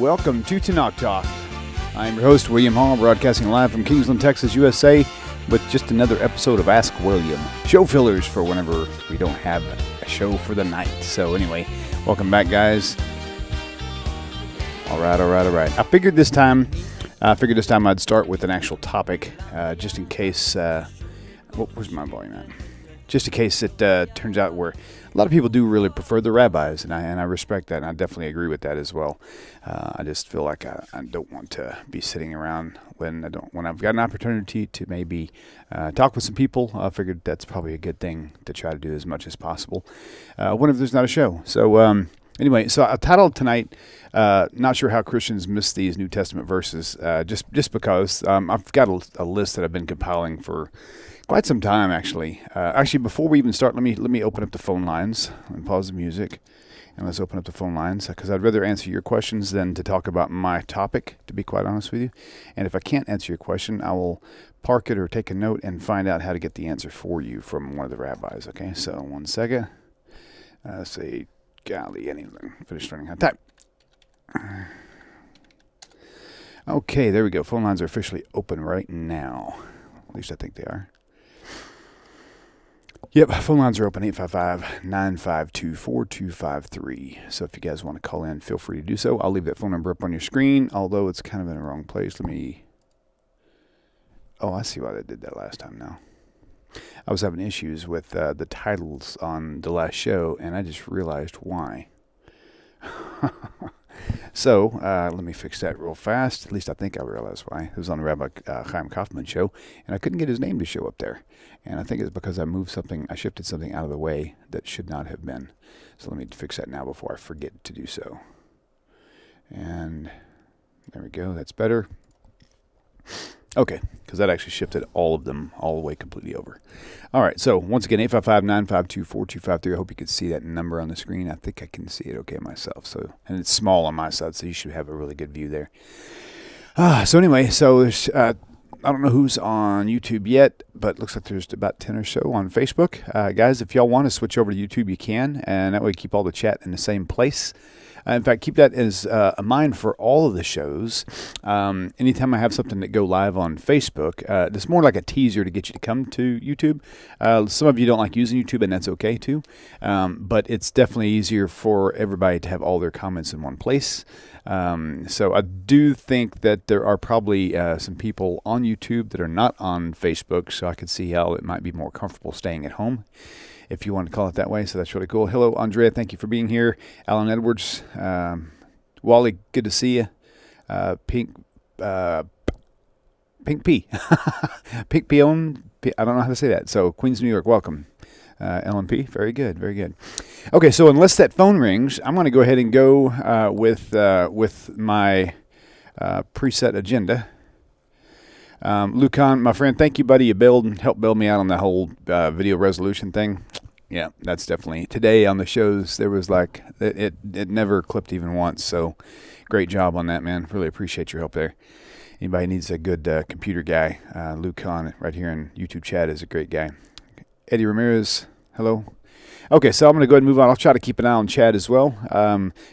welcome to Tanakh Talk. I'm your host, William Hall, broadcasting live from Kingsland, Texas, USA, with just another episode of Ask William. Show fillers for whenever we don't have a show for the night. So anyway, welcome back, guys. All right. I figured this time I'd start with an actual topic, just in case. Where's my volume at? Just in case it turns out where a lot of people do really prefer the rabbis, and I respect that, and I definitely agree with that as well. I just feel like I don't want to be sitting around when I've got an opportunity to maybe talk with some people. I figured that's probably a good thing to try to do as much as possible whenever there's not a show. So anyway, so I titled tonight, not sure how Christians miss these New Testament verses, just because I've got a list that I've been compiling for quite some time, actually. Before we even start, let me open up the phone lines. Let me pause the music, and let's open up the phone lines, because I'd rather answer your questions than to talk about my topic, to be quite honest with you. And if I can't answer your question, I will park it or take a note and find out how to get the answer for you from one of the rabbis, okay? So, 1 second. Say, golly, anything. Finish learning how to type. Okay, there we go. Phone lines are officially open right now. At least I think they are. Yep, phone lines are open, 855-952-4253. So if you guys want to call in, feel free to do so. I'll leave that phone number up on your screen, although it's kind of in the wrong place. Oh, I see why they did that last time now. I was having issues with the titles on the last show, and I just realized why. So, let me fix that real fast. At least I think I realized why. It was on the Rabbi Chaim Kaufman show, and I couldn't get his name to show up there. And I think it's because I shifted something out of the way that should not have been. So let me fix that now before I forget to do so. And there we go. That's better. Okay, because that actually shifted all of them all the way completely over. All right, so once again, 855-952-4253. I hope you can see that number on the screen. I think I can see it okay myself. So, and it's small on my side, so you should have a really good view there. So anyway, there's I don't know who's on YouTube yet, but it looks like there's about 10 or so on Facebook. Guys, if y'all want to switch over to YouTube, you can, and that way keep all the chat in the same place. In fact, keep that as a mind for all of the shows. Anytime I have something that go live on Facebook, it's more like a teaser to get you to come to YouTube. Some of you don't like using YouTube, and that's okay too. But it's definitely easier for everybody to have all their comments in one place. So I do think that there are probably some people on YouTube that are not on Facebook, so I could see how it might be more comfortable staying at home, if you want to call it that way. So that's really cool. Hello, Andrea. Thank you for being here. Alan Edwards. Wally, good to see you. Pink P. Pink Peon. I don't know how to say that. So Queens, New York, welcome. LMP, very good, very good. Okay, so unless that phone rings, I'm going to go ahead and go with my preset agenda. Lucan, my friend, thank you, buddy. You helped build me out on the whole video resolution thing. Yeah, that's definitely today on the shows. There was like it never clipped even once. So great job on that, man. Really appreciate your help there. Anybody needs a good computer guy, Lucan right here in YouTube chat is a great guy. Eddie Ramirez, hello. Okay, so I'm going to go ahead and move on. I'll try to keep an eye on chat as well.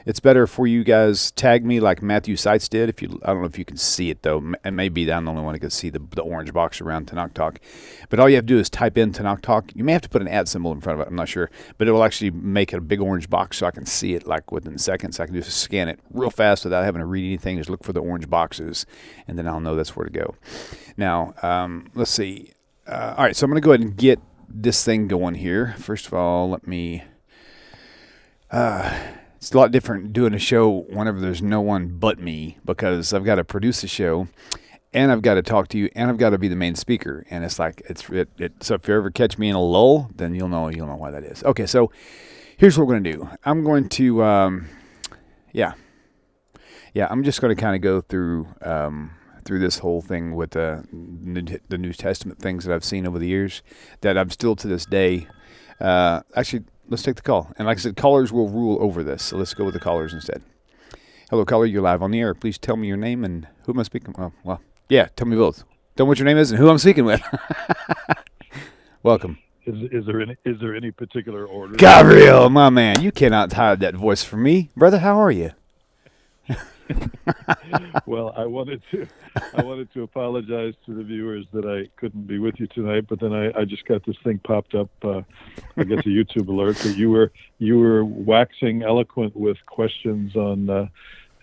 It's better for you guys tag me like Matthew Seitz did. I don't know if you can see it, though. And maybe I'm the only one who can see the orange box around Tanakh Talk. But all you have to do is type in Tanakh Talk. You may have to put an @ symbol in front of it. I'm not sure. But it will actually make it a big orange box so I can see it like within seconds. I can just scan it real fast without having to read anything. Just look for the orange boxes, and then I'll know that's where to go. Now, let's see. All right, so I'm going to go ahead and get this thing going here. First of all, let me it's a lot different doing a show whenever there's no one but me, because I've got to produce the show and I've got to talk to you and I've got to be the main speaker, and it's like so if you ever catch me in a lull, then you'll know why that is. Okay, so here's what we're going to do. I'm going to I'm just going to kind of go through this whole thing with the New Testament things that I've seen over the years that I'm still to this day. Actually, let's take the call. And like I said, callers will rule over this. So let's go with the callers instead. Hello, caller. You're live on the air. Please tell me your name and who am I speaking with? Well, yeah, tell me both. Tell me what your name is and who I'm speaking with. Welcome. Is there any particular order? Gabriel, my man, you cannot hide that voice from me. Brother, how are you? Well, I wanted to apologize to the viewers that I couldn't be with you tonight, but then I just got this thing popped up. I guess a YouTube alert that you were waxing eloquent with questions on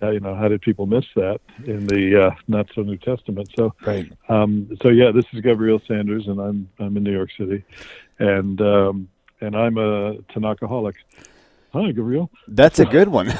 how did people miss that in the not so New Testament. So Right. This is Gabriel Sanders, and I'm in New York City, and I'm a Tanakaholic. Hi, Gabriel. That's a good one.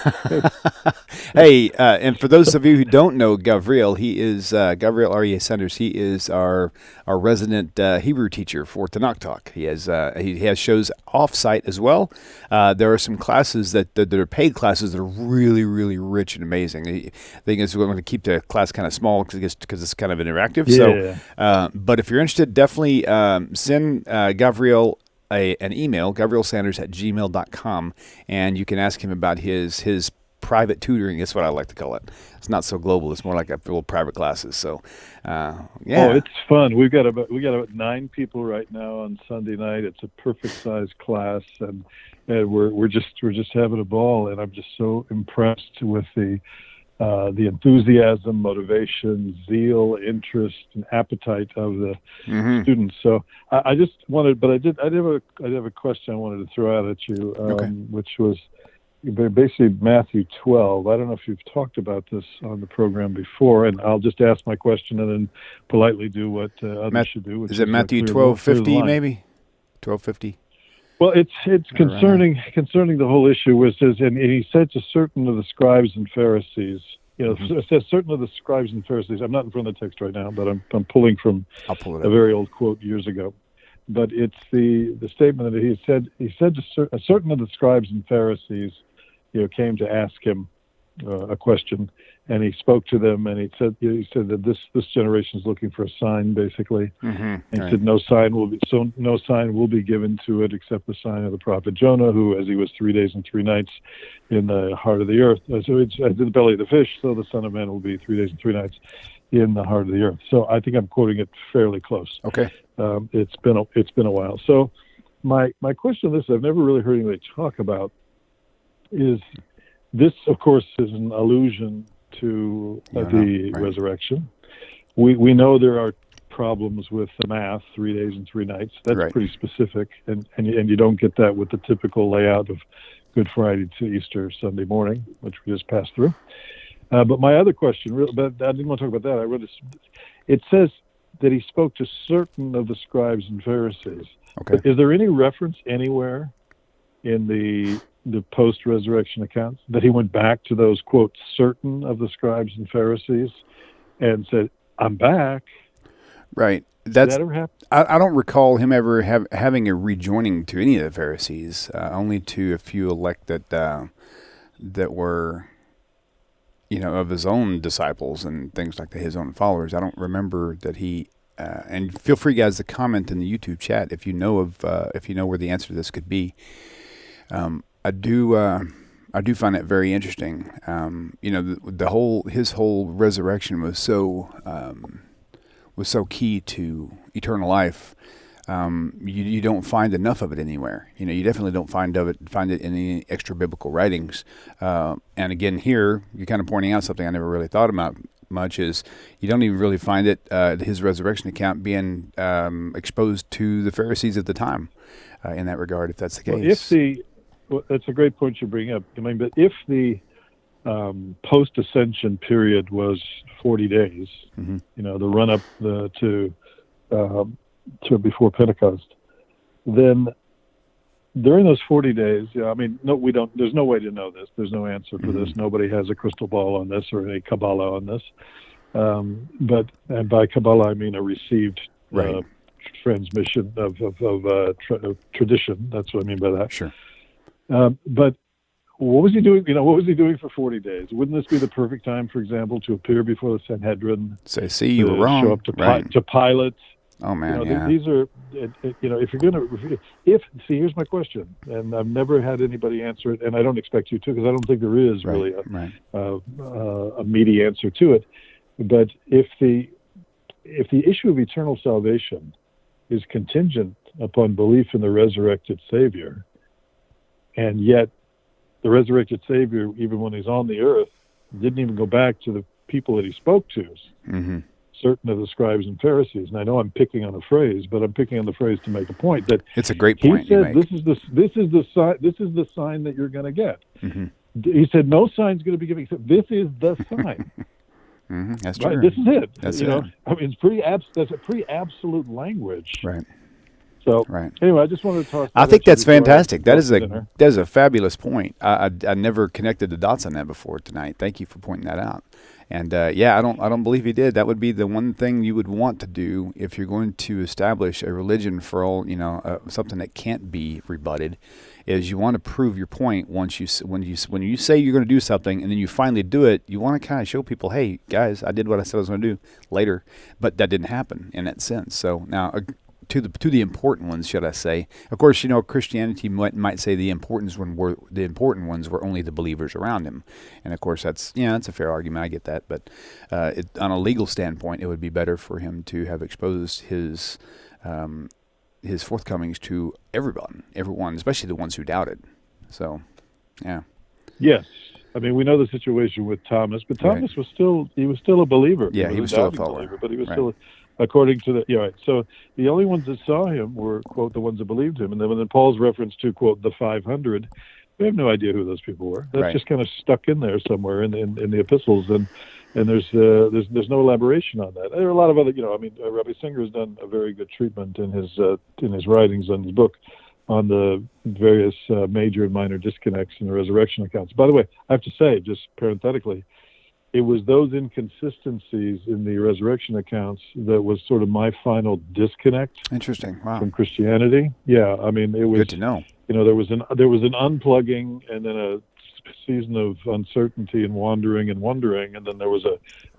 Hey, and for those of you who don't know Gabriel, he is Gabriel R.E.A. Sanders. He is our resident Hebrew teacher for Tanakh Talk. He has shows off-site as well. There are some classes that are paid classes that are really, really rich and amazing. The thing is, we're going to keep the class kind of small because it's kind of interactive. Yeah. So, but if you're interested, definitely send Gabriel an email, gabrielsanders@gmail.com, and you can ask him about his private tutoring. That's what I like to call it. It's not so global. It's more like a little private classes. So, yeah. Oh, it's fun. We got about 9 people right now on Sunday night. It's a perfect size class, and we're just having a ball. And I'm just so impressed with the enthusiasm, motivation, zeal, interest, and appetite of the students. So I just wanted, but I did have a question I wanted to throw out at you, which was basically Matthew 12. I don't know if you've talked about this on the program before, and I'll just ask my question and then politely do what others should do. Is it Matthew 12:50 maybe? 12:50. Well, it's concerning the whole where it says, and he said to certain of the scribes and Pharisees, it says certain of the scribes and Pharisees. I'm not in front of the text right now, but I'm pulling from a very old quote years ago. But it's the statement that he said to certain of the scribes and Pharisees, came to ask him a question, and he spoke to them, and he said that this generation is looking for a sign, basically. And he said no sign will be given to it except the sign of the prophet Jonah, who, as he was 3 days and 3 nights in the heart of the earth, so it's in the belly of the fish, so the Son of Man will be 3 days and 3 nights in the heart of the earth. So I think I'm quoting it fairly close. Okay. It's been a while. So my question on this, I've never really heard anybody talk about, is this, of course, is an allusion to the resurrection. We know there are problems with the math, 3 days and 3 nights. That's pretty specific, and you don't get that with the typical layout of Good Friday to Easter Sunday morning, which we just passed through. But my other question, but I didn't want to talk about that. I read this. It says that he spoke to certain of the scribes and Pharisees. Okay. Is there any reference anywhere in the post-resurrection accounts that he went back to those, quote, certain of the scribes and Pharisees and said, I'm back? Right. Did that ever happen? I don't recall him ever having a rejoining to any of the Pharisees, only to a few elect that were, of his own disciples and things like that, his own followers. I don't remember that he, and feel free, guys, to comment in the YouTube chat if you know where the answer to this could be. I do find that very interesting. His whole resurrection was so key to eternal life. You don't find enough of it anywhere. You definitely don't find it in any extra biblical writings. And again, here you're kind of pointing out something I never really thought about much, is you don't even really find it his resurrection account being exposed to the Pharisees at the time in that regard, if that's the case. Well, that's a great point you bring up. But if the post-ascension period was 40 days, the run-up to before Pentecost, then during those 40 days, we don't. There's no way to know this. There's no answer for this. Nobody has a crystal ball on this or any Kabbalah on this. And by Kabbalah, I mean a received transmission of tradition. That's what I mean by that. Sure. But what was he doing? What was he doing for 40 days? Wouldn't this be the perfect time, for example, to appear before the Sanhedrin? Say, see, you were wrong. Show up to Pilate. Oh man, yeah. These are, if you're gonna, here's my question, and I've never had anybody answer it, and I don't expect you to, because I don't think there is really a meaty answer to it. But if the issue of eternal salvation is contingent upon belief in the resurrected Savior, and yet the resurrected Savior, even when he's on the earth, didn't even go back to the people that he spoke to, certain of the scribes and Pharisees. And I know I'm picking on a phrase, but I'm picking on the phrase to make a point that it's a great point. He said, "This is the sign that you're going to get." He said, "No sign's going to be given." He said, "This is the sign." That's true. Right? This is it. That's you it. know, I mean, it's pretty that's a pretty absolute language. Right. So anyway, I just wanted to talk. I think that's fantastic. That is a fabulous point. I never connected the dots on that before tonight. Thank you for pointing that out. And I don't believe he did. That would be the one thing you would want to do if you're going to establish a religion for all, something that can't be rebutted, is you want to prove your point when you say you're going to do something and then you finally do it. You want to kind of show people, hey guys, I did what I said I was going to do later, but that didn't happen in that sense. So now. To the important ones, should I say? Of course, Christianity might say the important ones were only the believers around him, and of course that's a fair argument. I get that, but on a legal standpoint, it would be better for him to have exposed his forthcomings to everyone, especially the ones who doubted. So, yeah. Yes. I mean, we know the situation with Thomas, but Thomas was still a believer. Yeah, he was still a follower, believer, but he was still. According to so the only ones that saw him were, quote, the ones that believed him. And then Paul's reference to, quote, the 500, we have no idea who those people were. That's just kind of stuck in there somewhere in the epistles. And there's no elaboration on that. There are a lot of other, Rabbi Singer has done a very good treatment in his writings on his book on the various major and minor disconnects in the resurrection accounts. By the way, I have to say, just parenthetically, it was those inconsistencies in the resurrection accounts that was sort of my final disconnect. Interesting. Wow. From Christianity. Yeah, I mean, it was good to know. There was an unplugging, and then a season of uncertainty and wandering, and then there was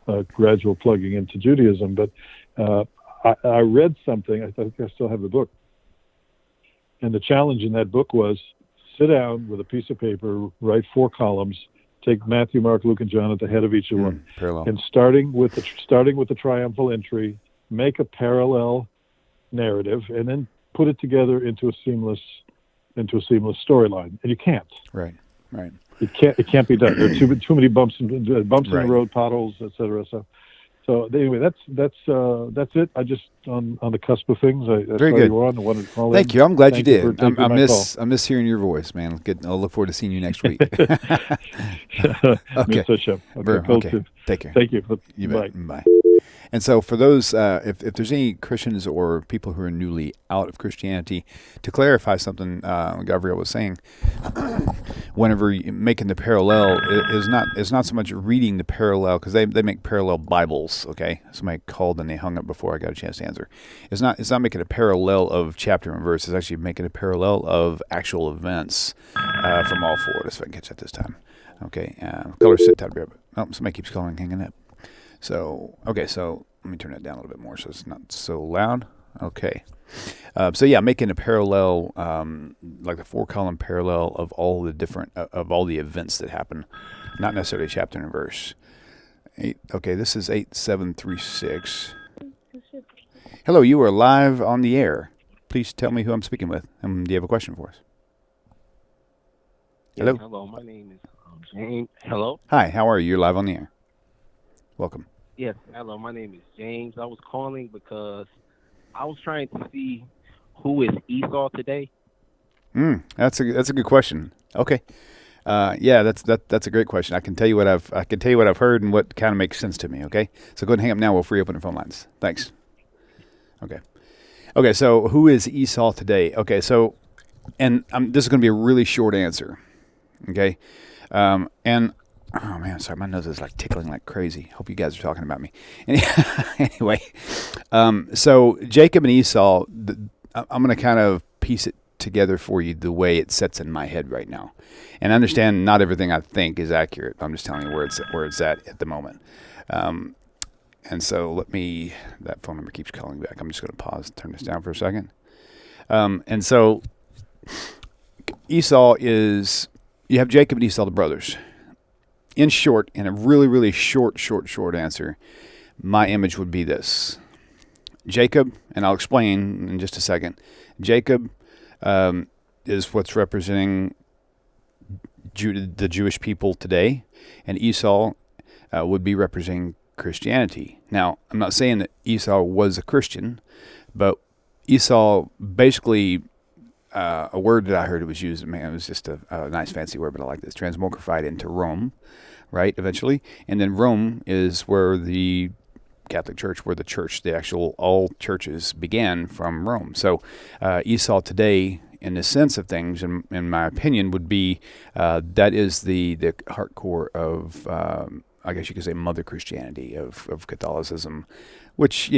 a gradual plugging into Judaism. But I read something. I think I still have the book, and the challenge in that book was sit down with a piece of paper, write 4 columns. Take Matthew, Mark, Luke, and John at the head of each one, and starting with the triumphal entry, make a parallel narrative, and then put it together into a seamless storyline. And you can't. Right. It can't be done. There are too many bumps in the road, potholes, etc. So anyway, that's it. I just on the cusp of things. Very good. Wanted to call Thank you. I'm glad you did. I miss hearing your voice, man. I'll look forward to seeing you next week. Okay. Okay. Take care. Thank you. You bet. Bye. And so for those, if there's any Christians or people who are newly out of Christianity, to clarify something Gabriel was saying, whenever you're making the parallel, it's not so much reading the parallel, because they make parallel Bibles, okay? Somebody called and they hung up before I got a chance to answer. It's not making a parallel of chapter and verse. It's actually making a parallel of actual events from all 4. If I can catch that this time. Okay, color sit tab. Oh, somebody keeps calling, hanging up. So let me turn that down a little bit more so it's not so loud. Okay. Making a parallel, like a 4-column parallel of all the different, of all the events that happen, not necessarily chapter and verse. This is 8736. Hello, you are live on the air. Please tell me who I'm speaking with. Do you have a question for us? Hello? Yes, hello, my name is James. Hello? Hi, how are you? You're live on the air. Welcome. Yes, hello, my name is James. I was calling because I was trying to see who is Esau today. That's a good question. Okay. That's a great question. I can tell you what I've heard and what kind of makes sense to me, okay? So go ahead and hang up now. We'll free open the phone lines. Thanks. Okay, so who is Esau today? Okay, so and this is going to be a really short answer. Okay? Oh man, sorry, my nose is like tickling like crazy. Hope you guys are talking about me. Anyway, so Jacob and Esau, I'm going to kind of piece it together for you the way it sets in my head right now. And understand not everything I think is accurate. I'm just telling you where it's at the moment. And so that phone number keeps calling back. I'm just going to pause, turn this down for a second. And so Esau you have Jacob and Esau, the brothers. In short, in a really, really short answer, my image would be this. Jacob, and I'll explain in just a second. Jacob is what's representing the Jewish people today, and Esau would be representing Christianity. Now, I'm not saying that Esau was a Christian, but Esau basically, a word that I heard it was used, man, it was just a nice fancy word, but I like this, transmogrified into Rome, right, eventually. And then Rome is where the Catholic Church, the actual all churches began from Rome. So Esau today, in the sense of things, in my opinion, would be that is the heart core of, I guess you could say, mother Christianity, of Catholicism, which,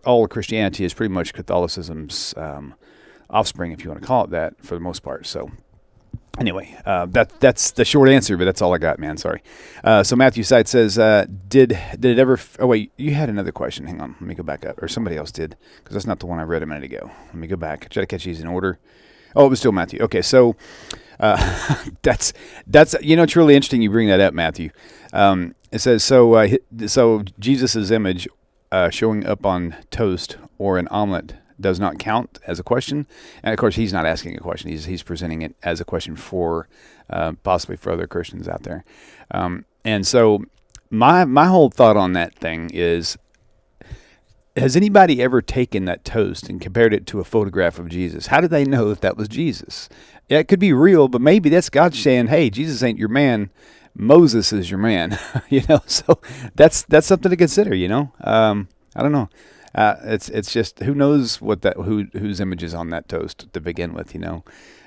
all of Christianity is pretty much Catholicism's offspring, if you want to call it that, for the most part. So anyway, that's the short answer, but that's all I got, man. Sorry. So Matthew Sight says, did it ever... Oh, wait, you had another question. Hang on. Let me go back up. Or somebody else did, because that's not the one I read a minute ago. Let me go back. Try to catch these in order. Oh, it was still Matthew. Okay, so that's it's really interesting you bring that up, Matthew. It says, so Jesus' image showing up on toast or an omelet does not count as a question. And of course, he's not asking a question. He's presenting it as a question for possibly for other Christians out there. And so my whole thought on that thing is, has anybody ever taken that toast and compared it to a photograph of Jesus? How did they know if that was Jesus? Yeah, it could be real, but maybe that's God saying, hey, Jesus ain't your man. Moses is your man. So that's something to consider, I don't know. It's just, who knows whose image is on that toast to begin with,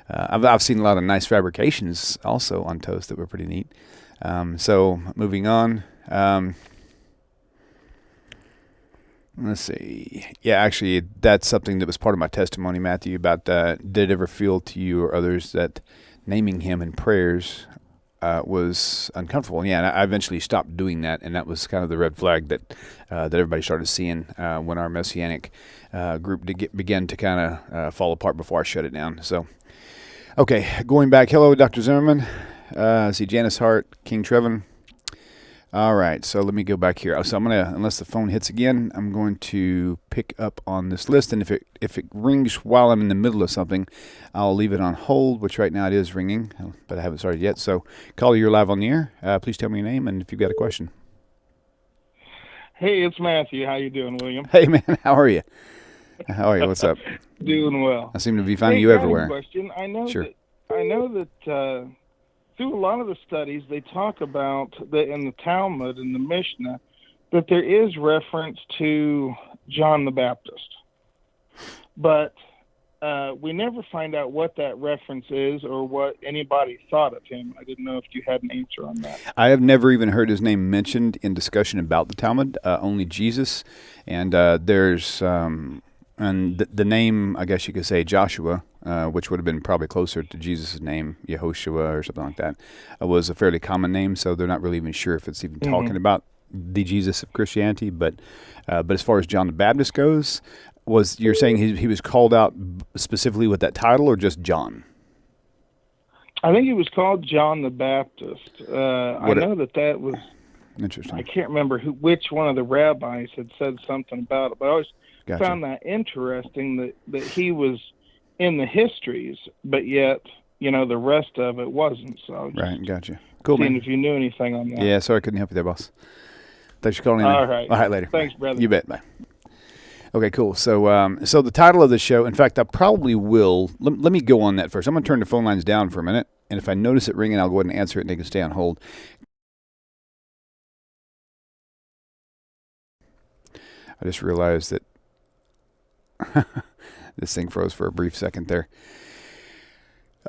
I've seen a lot of nice fabrications also on toast that were pretty neat. So moving on, let's see. Yeah, actually, that's something that was part of my testimony, Matthew, about did it ever feel to you or others that naming him in prayers was uncomfortable? And yeah, I eventually stopped doing that, and that was kind of the red flag that everybody started seeing when our Messianic group began to kind of fall apart before I shut it down. So, okay, going back. Hello, Dr. Zimmerman. See Janice Hart, King Trevin. All right, so let me go back here. So I'm going to, unless the phone hits again, I'm going to pick up on this list. And if it rings while I'm in the middle of something, I'll leave it on hold, which right now it is ringing, but I haven't started yet. So caller, you're live on the air. Please tell me your name and if you've got a question. Hey, it's Matthew. How you doing, William? Hey, man, how are you? What's up? Doing well. I seem to be finding you everywhere. Question. I know sure. that through a lot of the studies, they talk about that in the Talmud and the Mishnah that there is reference to John the Baptist, but we never find out what that reference is or what anybody thought of him. I didn't know if you had an answer on that. I have never even heard his name mentioned in discussion about the Talmud. Only Jesus, and there's and the name, I guess you could say, Joshua, which would have been probably closer to Jesus' name, Yehoshua or something like that, was a fairly common name, so they're not really even sure if it's even talking about the Jesus of Christianity. But as far as John the Baptist goes, you're saying he was called out specifically with that title, or just John? I think he was called John the Baptist. I know that was interesting. I can't remember which one of the rabbis had said something about it, but I always found that interesting that he was in the histories, but yet, the rest of it wasn't. So right, gotcha. Cool, seeing man. if you knew anything on that. Yeah, sorry I couldn't help you there, boss. Thanks for calling in. All right. All right, later. Thanks, bye. brother. You bet. Bye. Okay, cool. So so the title of the show, in fact, I probably will, let me go on that first. I'm going to turn the phone lines down for a minute, and if I notice it ringing, I'll go ahead and answer it, and they can stay on hold. I just realized that this thing froze for a brief second there.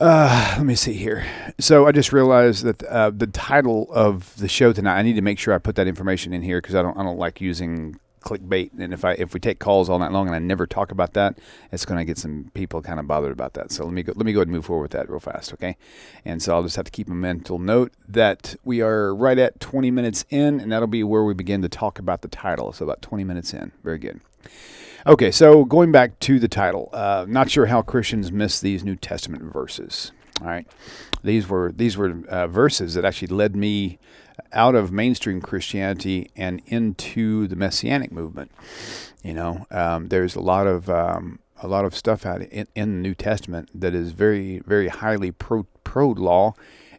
Let me see here. So I just realized that the title of the show tonight, I need to make sure I put that information in here because I don't like using clickbait. And if we take calls all night long and I never talk about that, it's going to get some people kind of bothered about that. So let me go ahead and move forward with that real fast, okay? And so I'll just have to keep a mental note that we are right at 20 minutes in, and that'll be where we begin to talk about the title. So about 20 minutes in. Very good. Okay, so going back to the title, not sure how Christians miss these New Testament verses. All right, these were verses that actually led me out of mainstream Christianity and into the Messianic movement. There's a lot of stuff out in the New Testament that is very, very highly pro law,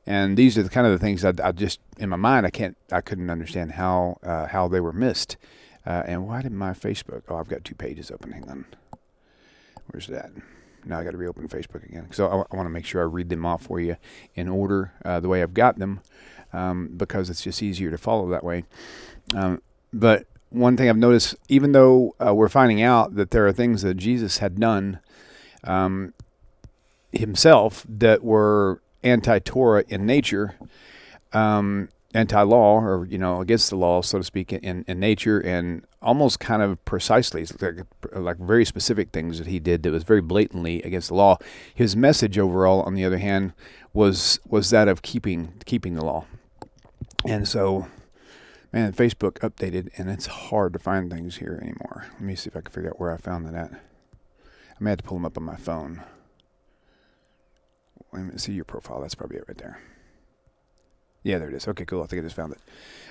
And these are the kind of the things I just, in my mind, I couldn't understand how they were missed. And why did my Facebook, I've got 2 pages open, hang on. Where's that? Now I got to reopen Facebook again. So I want to make sure I read them off for you in order, the way I've got them, because it's just easier to follow that way. But one thing I've noticed, even though we're finding out that there are things that Jesus had done himself that were anti-Torah in nature, anti-law, or against the law, so to speak, in nature, and almost kind of precisely, like very specific things that he did that was very blatantly against the law. His message overall, on the other hand, was that of keeping the law. And so, man, Facebook updated, and it's hard to find things here anymore. Let me see if I can figure out where I found that at. I may have to pull them up on my phone. Wait a minute, see your profile. That's probably it right there. Yeah, there it is. Okay, cool. I think I just found it.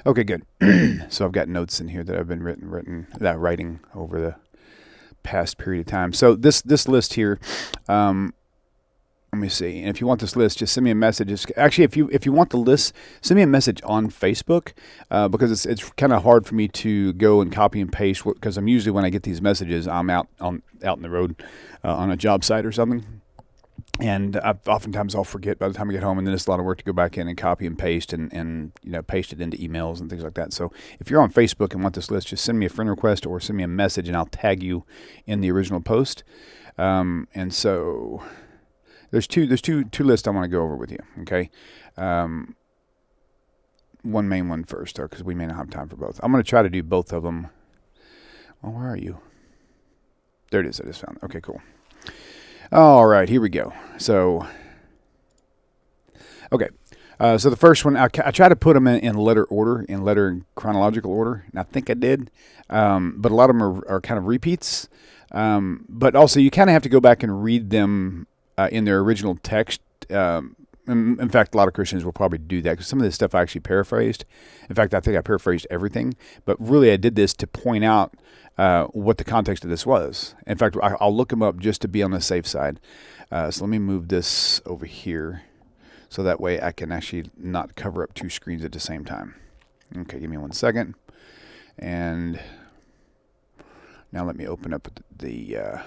Okay, good. So I've got notes in here that I've been writing over the past period of time. So this list here, let me see. And if you want this list, just send me a message. Actually, if you want the list, send me a message on Facebook, because it's kind of hard for me to go and copy and paste, because I'm usually, when I get these messages, I'm out in the road on a job site or something. And oftentimes I'll forget by the time I get home, and then it's a lot of work to go back in and copy and paste and paste it into emails and things like that. So if you're on Facebook and want this list, just send me a friend request or send me a message, and I'll tag you in the original post. And so there's two lists I want to go over with you. Okay, one main one first, though, because we may not have time for both. I'm going to try to do both of them. Well, where are you? There it is. I just found it. Okay, cool. All right, here we go. So, okay. So the first one, I try to put them in letter order, in chronological order, and I think I did. But a lot of them are kind of repeats. But also, you kind of have to go back and read them in their original text. In fact, a lot of Christians will probably do that, because some of this stuff I actually paraphrased. In fact, I think I paraphrased everything. But really, I did this to point out what the context of this was. In fact, I'll look them up just to be on the safe side. So let me move this over here, so that way I can actually not cover up 2 screens at the same time. Okay, give me 1 second. And now let me open up the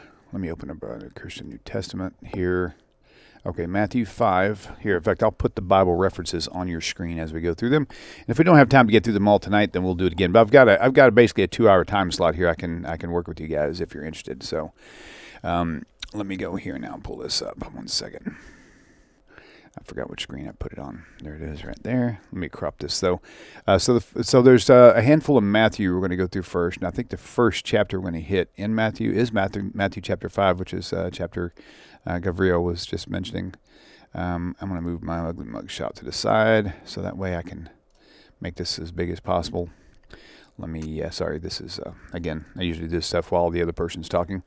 Christian New Testament here. Okay, Matthew 5 here. In fact, I'll put the Bible references on your screen as we go through them. And if we don't have time to get through them all tonight, then we'll do it again. But I've got basically a 2-hour time slot here. I can work with you guys if you're interested. So let me go here now and pull this up. 1 second. I forgot which screen I put it on. There it is right there. Let me crop this, though. So there's a handful of Matthew we're going to go through first. And I think the first chapter we're going to hit in Matthew is Matthew chapter 5, which is chapter Gabriel was just mentioning. I'm going to move my ugly mug shot to the side, so that way I can make this as big as possible. Let me, sorry, this is, again, I usually do this stuff while the other person's talking.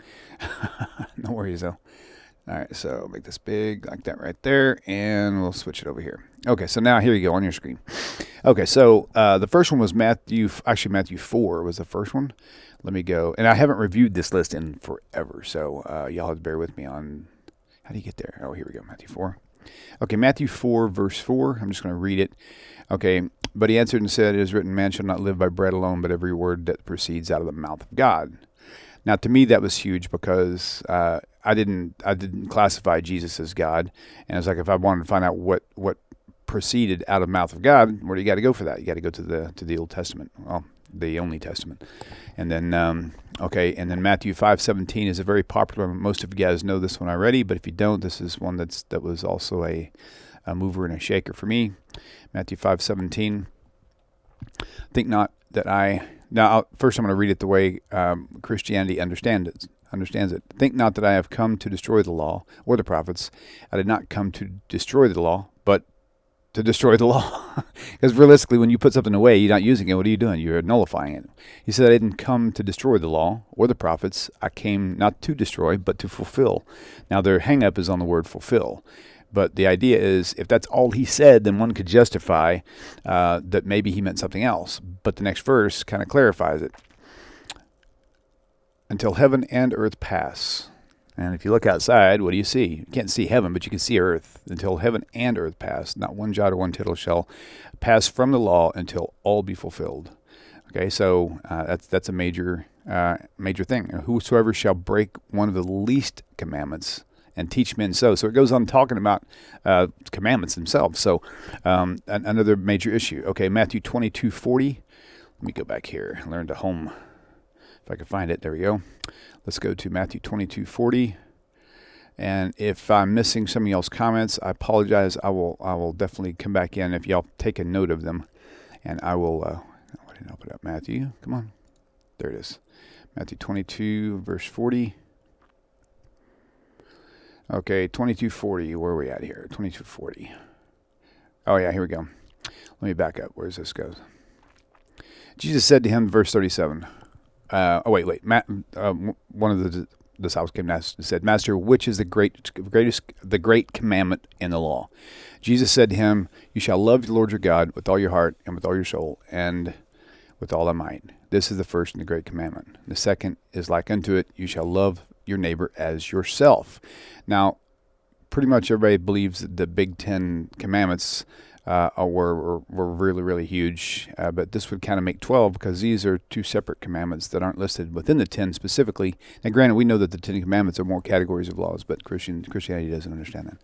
No worries, though. All right, so make this big like that right there, and we'll switch it over here. Okay, so now here you go on your screen. Okay, so the first one was Matthew 4 was the first one. Let me go, and I haven't reviewed this list in forever, so y'all have to bear with me on, how do you get there? Oh, here we go, Matthew 4. Okay, Matthew 4, verse 4, I'm just going to read it. Okay, but he answered and said, "It is written, man shall not live by bread alone, but every word that proceeds out of the mouth of God." Now, to me, that was huge, because I didn't classify Jesus as God, and it's like, if I wanted to find out what proceeded out of the mouth of God, where do you got to go for that? You got to go to the Old Testament, well, the only Testament, and then okay, and then Matthew 5:17 is a very popular. Most of you guys know this one already, but if you don't, this is one that was also a mover and a shaker for me. Matthew 5:17. Think not that I. Now, first I'm going to read it the way Christianity understands it. Think not that I have come to destroy the law or the prophets. I did not come to destroy the law, but to destroy the law. Because realistically, when you put something away, you're not using it. What are you doing? You're nullifying it. He said, I didn't come to destroy the law or the prophets. I came not to destroy, but to fulfill. Now, their hang-up is on the word fulfill. But the idea is, if that's all he said, then one could justify that maybe he meant something else. But the next verse kind of clarifies it. Until heaven and earth pass. And if you look outside, what do you see? You can't see heaven, but you can see earth. Until heaven and earth pass, not one jot or one tittle shall pass from the law until all be fulfilled. Okay, so that's a major thing. Whosoever shall break one of the least commandments and teach men so. So it goes on talking about commandments themselves. So another major issue. Okay, Matthew 22:40. Let me go back here. Learn to home. If I can find it. There we go. Let's go to Matthew 22:40. And if I'm missing some of y'all's comments, I apologize. I will definitely come back in if y'all take a note of them. And I will, I didn't open up Matthew. Come on. There it is. Matthew 22, verse 40. Okay, 22:40. Where are we at here? 22:40. Oh, yeah, here we go. Let me back up. Where does this go? Jesus said to him, verse 37. Wait. One of the disciples came and said, Master, which is the great commandment in the law? Jesus said to him, you shall love the Lord your God with all your heart and with all your soul and with all thy might. This is the first and the great commandment. The second is like unto it, you shall love your neighbor as yourself. Now, pretty much everybody believes that the big 10 commandments were really, really huge, but this would kind of make 12 because these are two separate commandments that aren't listed within the 10 specifically. Now, granted, we know that the 10 commandments are more categories of laws, but Christianity doesn't understand that.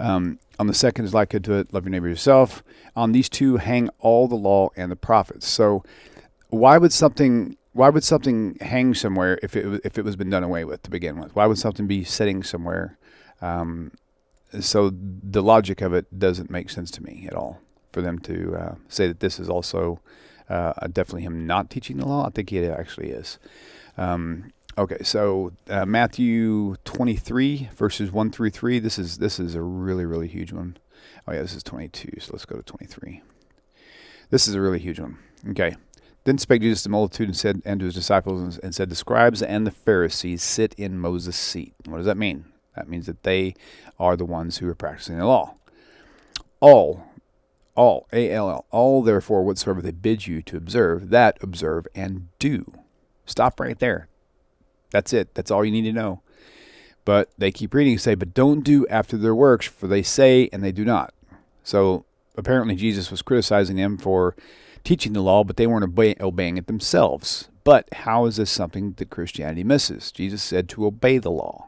On the second is like unto it, love your neighbor yourself. On these two hang all the law and the prophets. So why would something hang somewhere if it was been done away with to begin with? Why would something be sitting somewhere? So the logic of it doesn't make sense to me at all. For them to say that this is also definitely him not teaching the law, I think it actually is. Okay, so Matthew 23 verses 1 through 3. This is a really, really huge one. Oh yeah, this is 22. So let's go to 23. This is a really huge one. Okay. Then spake Jesus to the multitude and said unto his disciples and said, the scribes and the Pharisees sit in Moses' seat. What does that mean? That means that they are the ones who are practicing the law. All, A-L-L, all therefore whatsoever they bid you to observe, that observe and do. Stop right there. That's it. That's all you need to know. But they keep reading and say, but don't do after their works, for they say and they do not. So apparently Jesus was criticizing them for teaching the law, but they weren't obeying it themselves. But how is this something that Christianity misses? Jesus said to obey the law.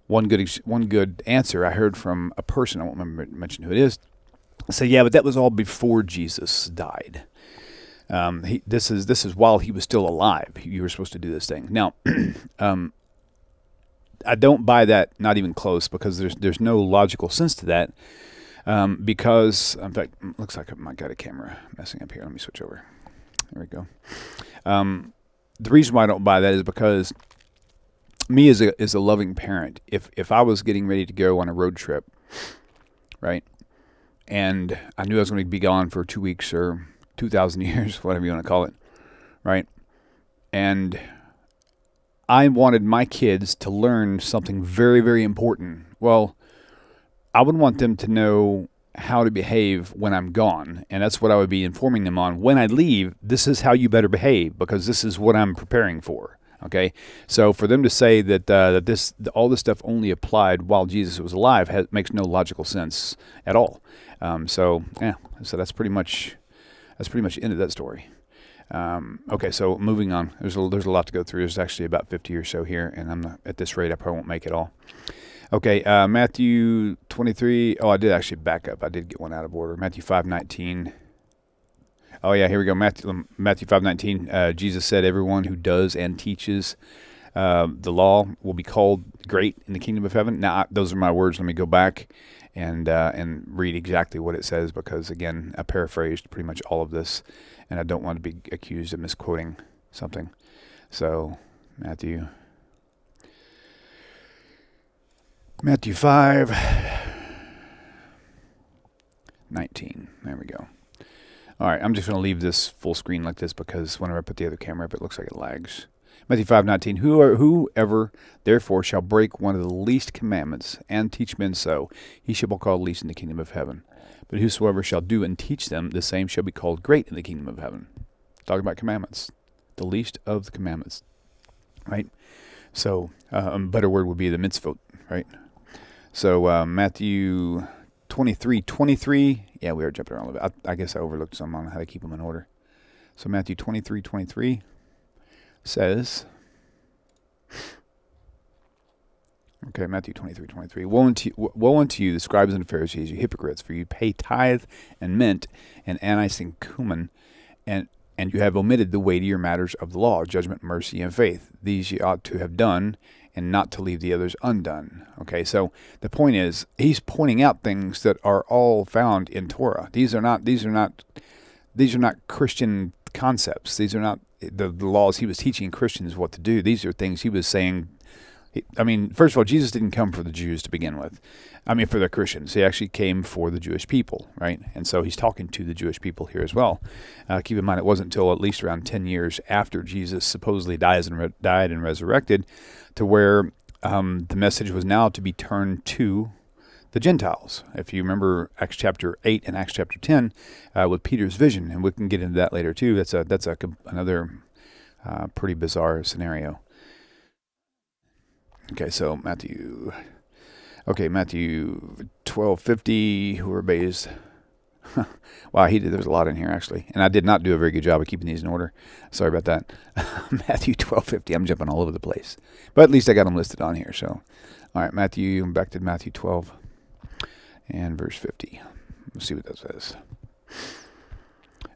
One good answer I heard from a person, I won't mention who it is, said, yeah, but that was all before Jesus died. This is while he was still alive. You were supposed to do this thing. Now, I don't buy that, not even close, because there's no logical sense to that. Because, in fact, looks like I might got a camera messing up here. Let me switch over. There we go. The reason why I don't buy that is because me as a loving parent, if I was getting ready to go on a road trip, right, and I knew I was going to be gone for 2 weeks or 2,000 years, whatever you want to call it, right, and I wanted my kids to learn something very, very important, well, I would want them to know how to behave when I'm gone, and that's what I would be informing them on. When I leave, this is how you better behave, because this is what I'm preparing for. Okay, so for them to say that all this stuff only applied while Jesus was alive makes no logical sense at all. So that's pretty much the end of that story. Okay, so moving on. There's a lot to go through. There's actually about 50 or so here, and I'm not, at this rate I probably won't make it all. Okay, Matthew 23. Oh, I did actually back up. I did get one out of order. Matthew 5:19. Oh, yeah, here we go. Matthew 5:19. Jesus said, everyone who does and teaches the law will be called great in the kingdom of heaven. Now, those are my words. Let me go back and read exactly what it says, because, again, I paraphrased pretty much all of this, and I don't want to be accused of misquoting something. So, Matthew 5:19. There we go. All right, I'm just going to leave this full screen like this, because whenever I put the other camera up, it looks like it lags. Matthew 5:19. Whoever therefore shall break one of the least commandments and teach men so, he shall be called least in the kingdom of heaven. But whosoever shall do and teach them, the same shall be called great in the kingdom of heaven. Talking about commandments, the least of the commandments, right? So a better word would be the mitzvot, right? So Matthew 23:23. Yeah, we are jumping around a little bit. I guess I overlooked some on how to keep them in order. So Matthew 23:23 says, okay, Matthew 23:23. Woe unto you, the scribes and the Pharisees, you hypocrites, for you pay tithe and mint and anise and cumin, and you have omitted the weightier matters of the law, judgment, mercy, and faith. These ye ought to have done, and not to leave the others undone. Okay, so the point is, he's pointing out things that are all found in Torah. These are not Christian concepts. These are not the laws he was teaching Christians what to do. These are things he was saying. I mean, first of all, Jesus didn't come for the Jews to begin with. I mean, for the Christians. He actually came for the Jewish people, right? And so he's talking to the Jewish people here as well. Keep in mind, it wasn't until at least around 10 years after Jesus supposedly died and resurrected to where the message was now to be turned to the Gentiles. If you remember Acts chapter 8 and Acts chapter 10 with Peter's vision, and we can get into that later too. That's another pretty bizarre scenario. Okay, so Matthew 12:50, who obeys. Wow, there's a lot in here actually, and I did not do a very good job of keeping these in order. Sorry about that. Matthew 12:50. I'm jumping all over the place, but at least I got them listed on here. So, all right, back to Matthew 12 and verse 50. Let's see what that says.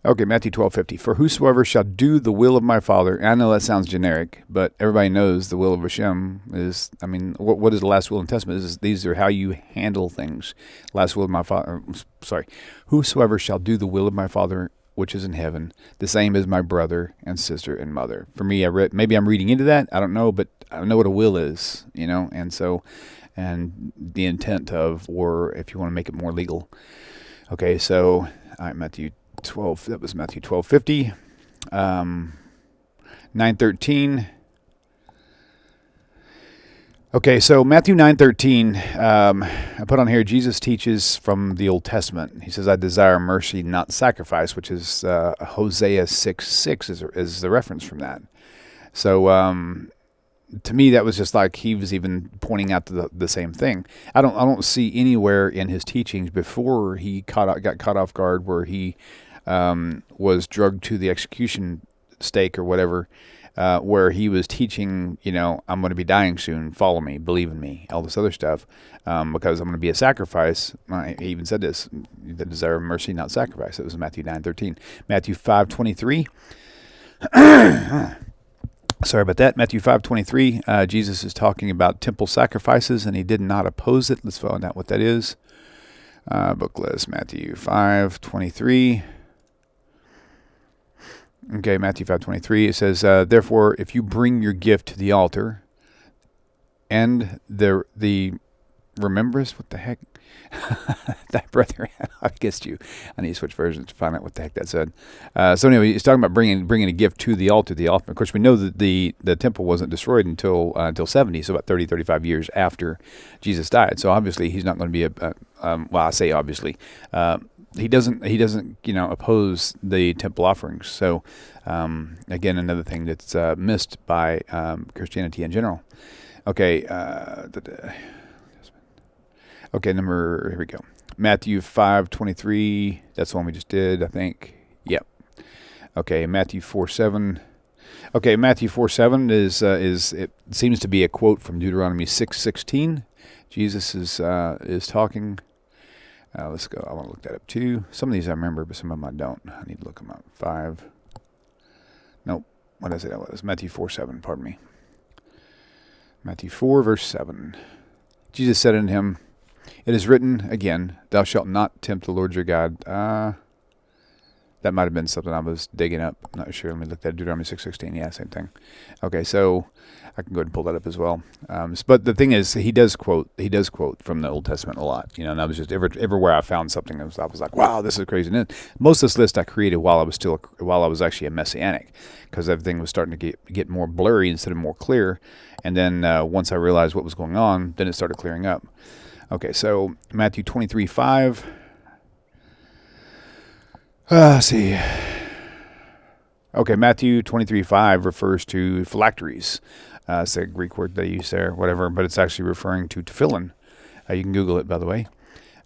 Okay, Matthew 12:50. For whosoever shall do the will of my Father, and I know that sounds generic, but everybody knows the will of Hashem is, I mean, what is the last will in Testament? These are how you handle things. Last will of my Father, whosoever shall do the will of my Father which is in heaven, the same is my brother and sister and mother. For me, maybe I'm reading into that, I don't know, but I know what a will is, and so, and the intent of, or if you want to make it more legal. Okay, so, all right, Matthew 12, that was Matthew 12:50, 9:13. Okay, so Matthew 9:13, I put on here, Jesus teaches from the Old Testament. He says, I desire mercy, not sacrifice, which is Hosea 6:6 is the reference from that. So to me, that was just like he was even pointing out to the same thing. I don't see anywhere in his teachings before he got caught off guard where he was drugged to the execution stake or whatever, where he was teaching, I'm going to be dying soon, follow me, believe in me, all this other stuff, because I'm going to be a sacrifice. He even said this, the desire of mercy, not sacrifice. It was Matthew 9:13. Matthew 5:23. Sorry about that. Matthew 5:23. Jesus is talking about temple sacrifices, and he did not oppose it. Let's find out what that is. Book list, Matthew 5:23. Okay, Matthew 5:23. It says, therefore, if you bring your gift to the altar, and the remembrance, what the heck? Thy brother against you. I need to switch versions to find out what the heck that said. So anyway, he's talking about bringing a gift to the altar. Of course, we know that the temple wasn't destroyed until 70, so about 35 years after Jesus died. So obviously, he's not going to be well, I say obviously. He doesn't oppose the temple offerings. So again, another thing that's missed by Christianity in general. Okay. Okay, here we go. Matthew 5:23. That's the one we just did, I think. Yep. Okay, Matthew 4:7. Okay, Matthew 4:7 is it seems to be a quote from Deuteronomy 6:16. Jesus is talking. Let's go. I want to look that up too. Some of these I remember, but some of them I don't. I need to look them up. 5. Nope. What did I say that was? Matthew 4:7. Pardon me. Matthew 4 verse 7. Jesus said unto him, it is written again, thou shalt not tempt the Lord your God. That might have been something I was digging up. I'm not sure. Let me look at Deuteronomy 6:16. Yeah, same thing. Okay, so I can go ahead and pull that up as well. But the thing is, he does quote from the Old Testament a lot. And I was just everywhere I found something, I was like, wow, this is crazy. And most of this list I created while I was actually a Messianic, because everything was starting to get more blurry instead of more clear. And then once I realized what was going on, then it started clearing up. Okay, so Matthew 23:5. Let's see. Okay, Matthew 23:5 refers to phylacteries. It's a Greek word they use there, whatever, but it's actually referring to tefillin. You can Google it, by the way.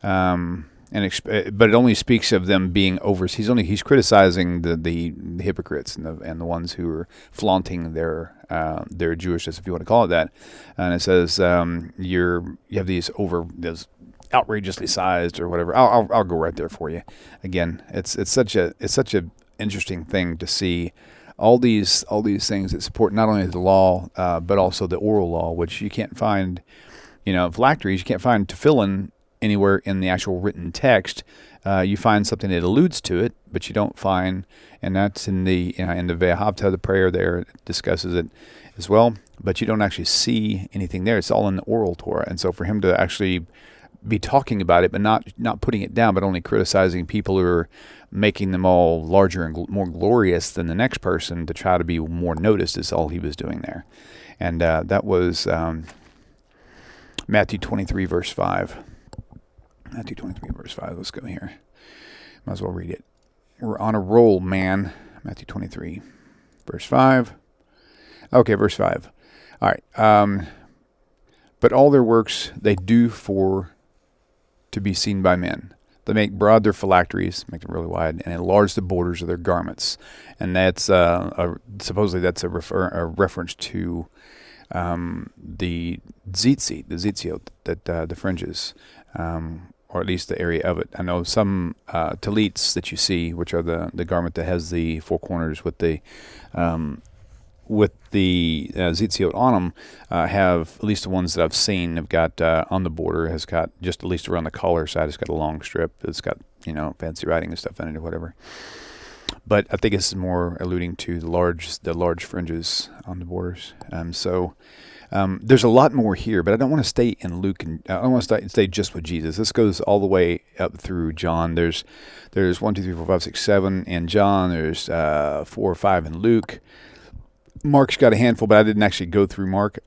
But it only speaks of them being over. He's criticizing the hypocrites and the ones who are flaunting their Jewishness, if you want to call it that. And it says you have these outrageously sized or whatever. I'll go right there for you. Again, it's such a interesting thing to see all these things that support not only the law but also the oral law, which you can't find. Phylacteries, you can't find tefillin anywhere in the actual written text. You find something that alludes to it, but you don't find, and that's in the Ve'ahavta, the prayer there, it discusses it as well, but you don't actually see anything there. It's all in the oral Torah. And so for him to actually be talking about it, but not putting it down, but only criticizing people who are making them all larger and more glorious than the next person to try to be more noticed is all he was doing there. And that was Matthew 23, verse 5. Matthew 23, verse 5. Let's go here. Might as well read it. We're on a roll, man. Matthew 23, verse 5. Okay, verse 5. All right. But all their works they do to be seen by men. They make broad their phylacteries, make them really wide, and enlarge the borders of their garments. And that's supposedly that's a reference to the tzitzit, that the fringes, or at least the area of it. I know some talits that you see, which are the garment that has the four corners with the tzitzit on them, have, at least the ones that I've seen, have got on the border, has got just at least around the collar side, it's got a long strip. It's got fancy writing and stuff in it or whatever. But I think it's more alluding to the large fringes on the borders. So there's a lot more here, but I don't want to stay in Luke, and I don't want to stay just with Jesus. This goes all the way up through John. There's 1, 2, 3, 4, 5, 6, 7 in John. There's 4 or 5 in Luke. Mark's got a handful, but I didn't actually go through Mark,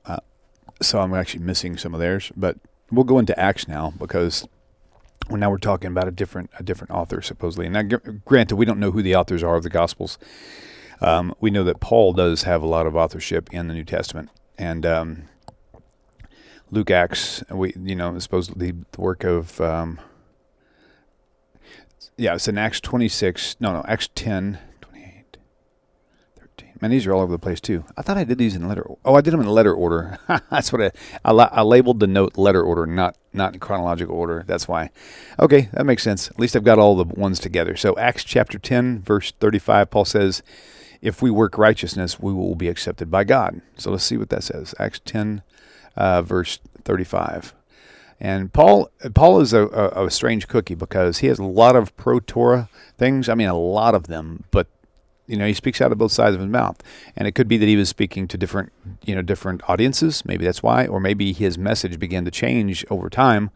so I'm actually missing some of theirs. But we'll go into Acts now, because now we're talking about a different author, supposedly. And now, granted, we don't know who the authors are of the Gospels. We know that Paul does have a lot of authorship in the New Testament, and Luke, Acts, supposedly the work of it's in Acts 26. No, Acts 10. Man, these are all over the place, too. I thought I did these in letter. Oh, I did them in letter order. That's what I labeled the note letter order, not in chronological order. That's why. Okay, that makes sense. At least I've got all the ones together. So Acts chapter 10, verse 35, Paul says, if we work righteousness, we will be accepted by God. So let's see what that says. Acts 10, verse 35. And Paul is a strange cookie, because he has a lot of pro-Torah things. I mean, a lot of them, but he speaks out of both sides of his mouth, and it could be that he was speaking to different audiences. Maybe that's why, or maybe his message began to change over time.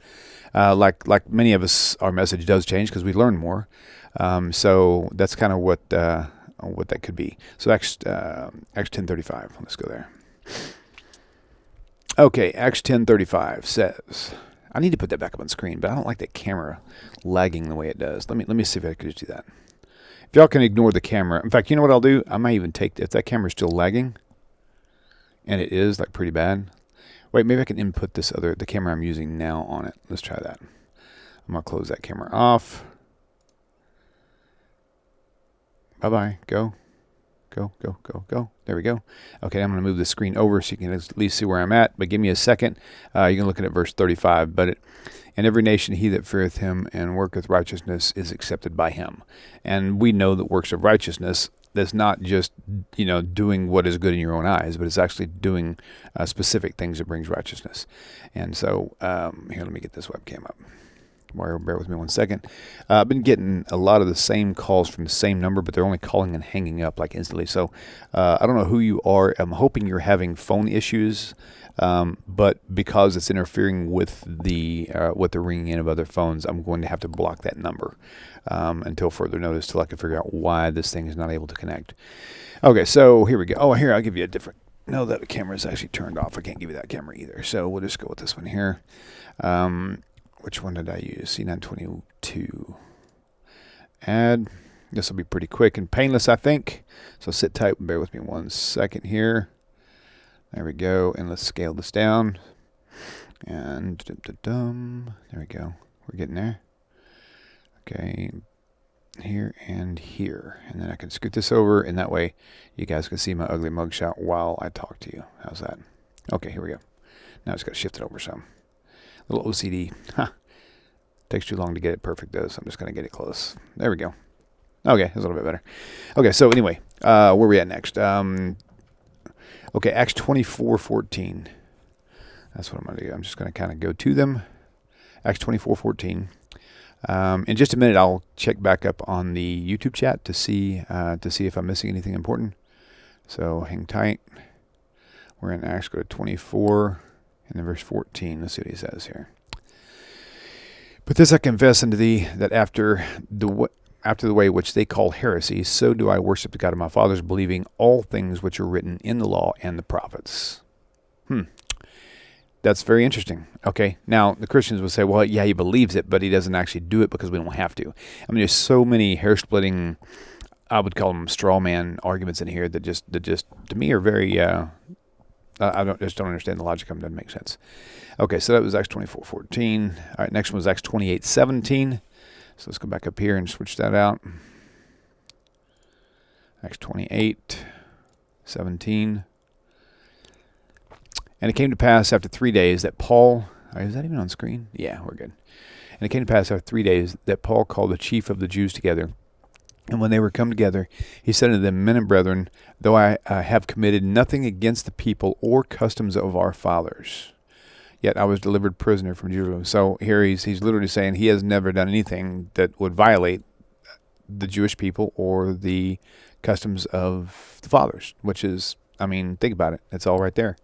Like many of us, our message does change because we learn more. So that's kind of what that could be. So Acts 10:35. Let's go there. Okay, Acts 10:35 says, I need to put that back up on screen, but I don't like that camera lagging the way it does. Let me see if I can just do that. If y'all can ignore the camera. In fact, you know what I'll do? I might even if that camera's still lagging, and it is like pretty bad. Wait, maybe I can input the camera I'm using now on it. Let's try that. I'm going to close that camera off. Bye-bye. Go. There we go. Okay, I'm going to move the screen over so you can at least see where I'm at. But give me a second. You can look at verse 35. But in every nation he that feareth him and worketh righteousness is accepted by him. And we know that works of righteousness, that's not just doing what is good in your own eyes, but it's actually doing specific things that brings righteousness. And so here, let me get this webcam up. Bear with me 1 second. I've been getting a lot of the same calls from the same number, but they're only calling and hanging up like instantly. So I don't know who you are. I'm hoping you're having phone issues, but because it's interfering with the ringing in of other phones, I'm going to have to block that number until further notice, till I can figure out why this thing is not able to connect. Okay, so here we go. Oh, here, I'll give you a different. No, that camera is actually turned off. I can't give you that camera either. So we'll just go with this one here. Which one did I use? C922. Add. This will be pretty quick and painless, I think. So sit tight and bear with me 1 second here. There we go. And let's scale this down. And there we go. We're getting there. Okay. Here and here. And then I can scoot this over, and that way you guys can see my ugly mugshot while I talk to you. How's that? Okay, here we go. Now I just got to shift it over some. A little OCD. Takes too long to get it perfect, though, so I'm just going to get it close. There we go. Okay, that's a little bit better. Okay, so anyway, where are we at next? Okay, Acts 24:14. That's what I'm going to do. I'm just going to kind of go to them. Acts 24:14. In just a minute, I'll check back up on the YouTube chat to see if I'm missing anything important. So hang tight. We're in Acts, go to 24 and then verse 14. Let's see what he says here. But this I confess unto thee, that after the way which they call heresy, so do I worship the God of my fathers, believing all things which are written in the law and the prophets. That's very interesting. Okay, now the Christians would say, well, yeah, he believes it, but he doesn't actually do it because we don't have to. I mean, there's so many hair-splitting, I would call them straw man arguments in here that just to me are very, just don't understand the logic of them. Doesn't make sense. Okay, so that was Acts 24:14. All right, next one was Acts 28:17. So let's go back up here and switch that out. Acts 28:17. And it came to pass after 3 days that Paul... is that even on screen? Yeah, we're good. And it came to pass after 3 days that Paul called the chief of the Jews together. And when they were come together, he said unto them, Men and brethren, though I have committed nothing against the people or customs of our fathers, yet I was delivered prisoner from Jerusalem. So here he's literally saying he has never done anything that would violate the Jewish people or the customs of the fathers, which is, I mean, think about it. It's all right there.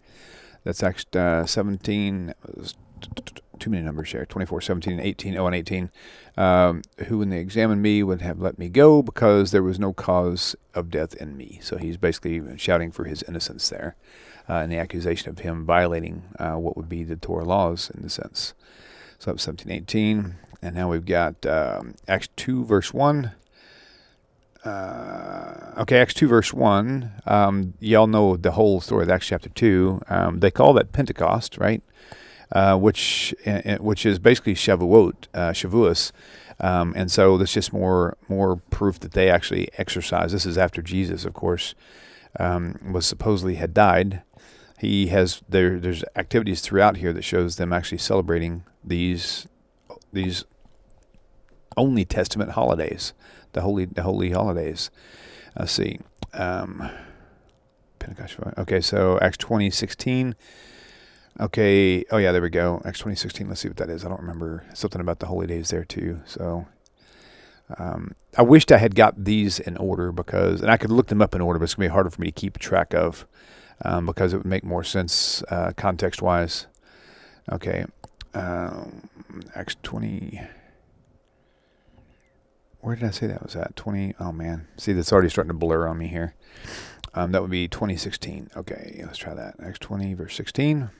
That's Acts 17, too many numbers here, 24, 17, and 18, and 18. Who, when they examined me, would have let me go because there was no cause of death in me. So he's basically shouting for his innocence there, and the accusation of him violating what would be the Torah laws in the sense. So that was 17, 18. And now we've got Acts 2, verse 1. Acts 2, verse 1. Y'all know the whole story of Acts chapter 2. They call that Pentecost, right? Which is basically Shavuos. And so that's just more proof that they actually exercise. This is after Jesus, of course, was supposedly had died. There's activities throughout here that shows them actually celebrating these only Testament holidays. The holy holidays. Let's see. Pentecost. Okay, so Acts 20:16. Okay. Oh yeah, there we go. Acts 20:16. Let's see what that is. I don't remember. Something about the holy days there too. So I wished I had got these in order and I could look them up in order, but it's gonna be harder for me to keep track of because it would make more sense context-wise. Okay. Acts 20. Where did I say that was at? 20. Oh, man. See, that's already starting to blur on me here. That would be 2016. Okay, let's try that. Acts 20, verse 16.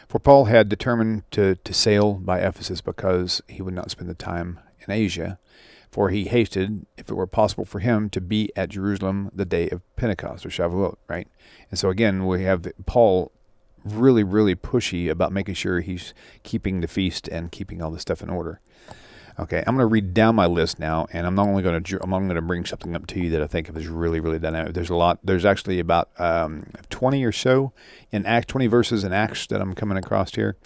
For Paul had determined to sail by Ephesus because he would not spend the time in Asia, for he hasted, if it were possible for him, to be at Jerusalem the day of Pentecost, or Shavuot, right? And so, again, we have Paul really, really pushy about making sure he's keeping the feast and keeping all this stuff in order. Okay, I'm going to read down my list now, and I'm going to bring something up to you that I think is really, really dynamic. There's a lot. There's actually about 20 or so in Acts, 20 verses in Acts that I'm coming across here.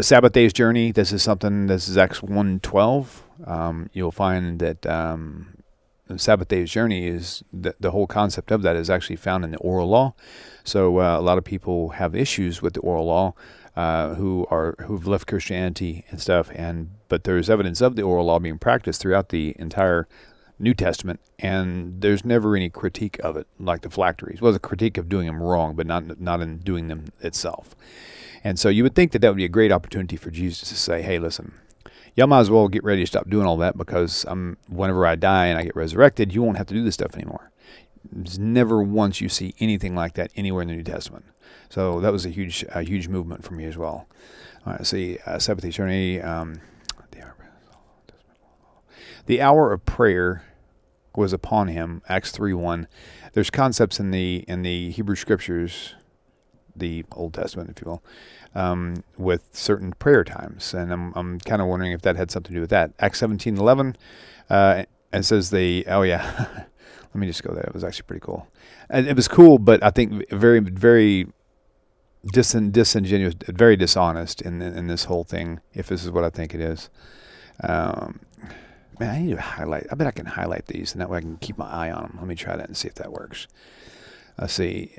Sabbath day's journey. This is Acts 1:12. You'll find that the Sabbath day's journey is the whole concept of that is actually found in the oral law. So a lot of people have issues with the oral law. Who've left Christianity and stuff, but there's evidence of the oral law being practiced throughout the entire New Testament, and there's never any critique of it, like the phylacteries. Well, there's a critique of doing them wrong, but not in doing them itself. And so you would think that would be a great opportunity for Jesus to say, hey, listen, y'all might as well get ready to stop doing all that because whenever I die and I get resurrected, you won't have to do this stuff anymore. There's never once you see anything like that anywhere in the New Testament. So that was a huge movement for me as well. All right, see, Sabbath journey. The The hour of prayer was upon him, Acts 3:1. There's concepts in the Hebrew Scriptures, the Old Testament, if you will, with certain prayer times, and I'm kind of wondering if that had something to do with that. Acts 17:11, it says oh yeah, let me just go there. It was actually pretty cool. And it was cool, but I think very, very disingenuous, very dishonest in this whole thing, if this is what I think it is. Man, I need to highlight. I bet I can highlight these, and that way I can keep my eye on them. Let me try that and see if that works. Let's see.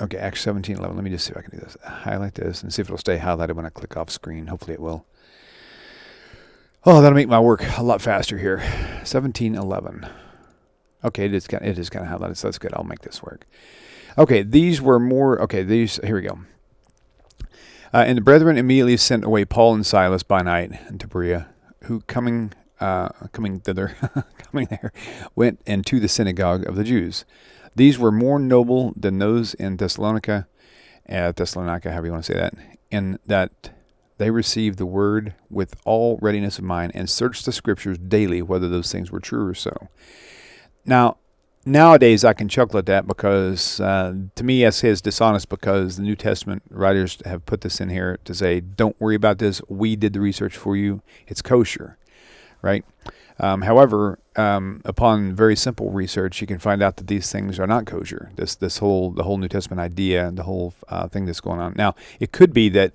Okay, Acts 17:11. Let me just see if I can do this. Highlight this and see if it'll stay highlighted when I click off screen. Hopefully it will. Oh, that'll make my work a lot faster here. 17:11. Okay, it is kind of highlighted, so that's good. I'll make this work. Okay, these were more. Okay, here we go. And the brethren immediately sent away Paul and Silas by night into Berea, who coming thither, coming there, went into the synagogue of the Jews. These were more noble than those in Thessalonica, however you want to say that, in that they received the word with all readiness of mind and searched the Scriptures daily whether those things were true or so. Now, nowadays I can chuckle at that because to me I say it's dishonest because the New Testament writers have put this in here to say, don't worry about this. We did the research for you. It's kosher, right? However, upon very simple research, you can find out that these things are not kosher. The whole New Testament idea and the whole thing that's going on. Now, it could be that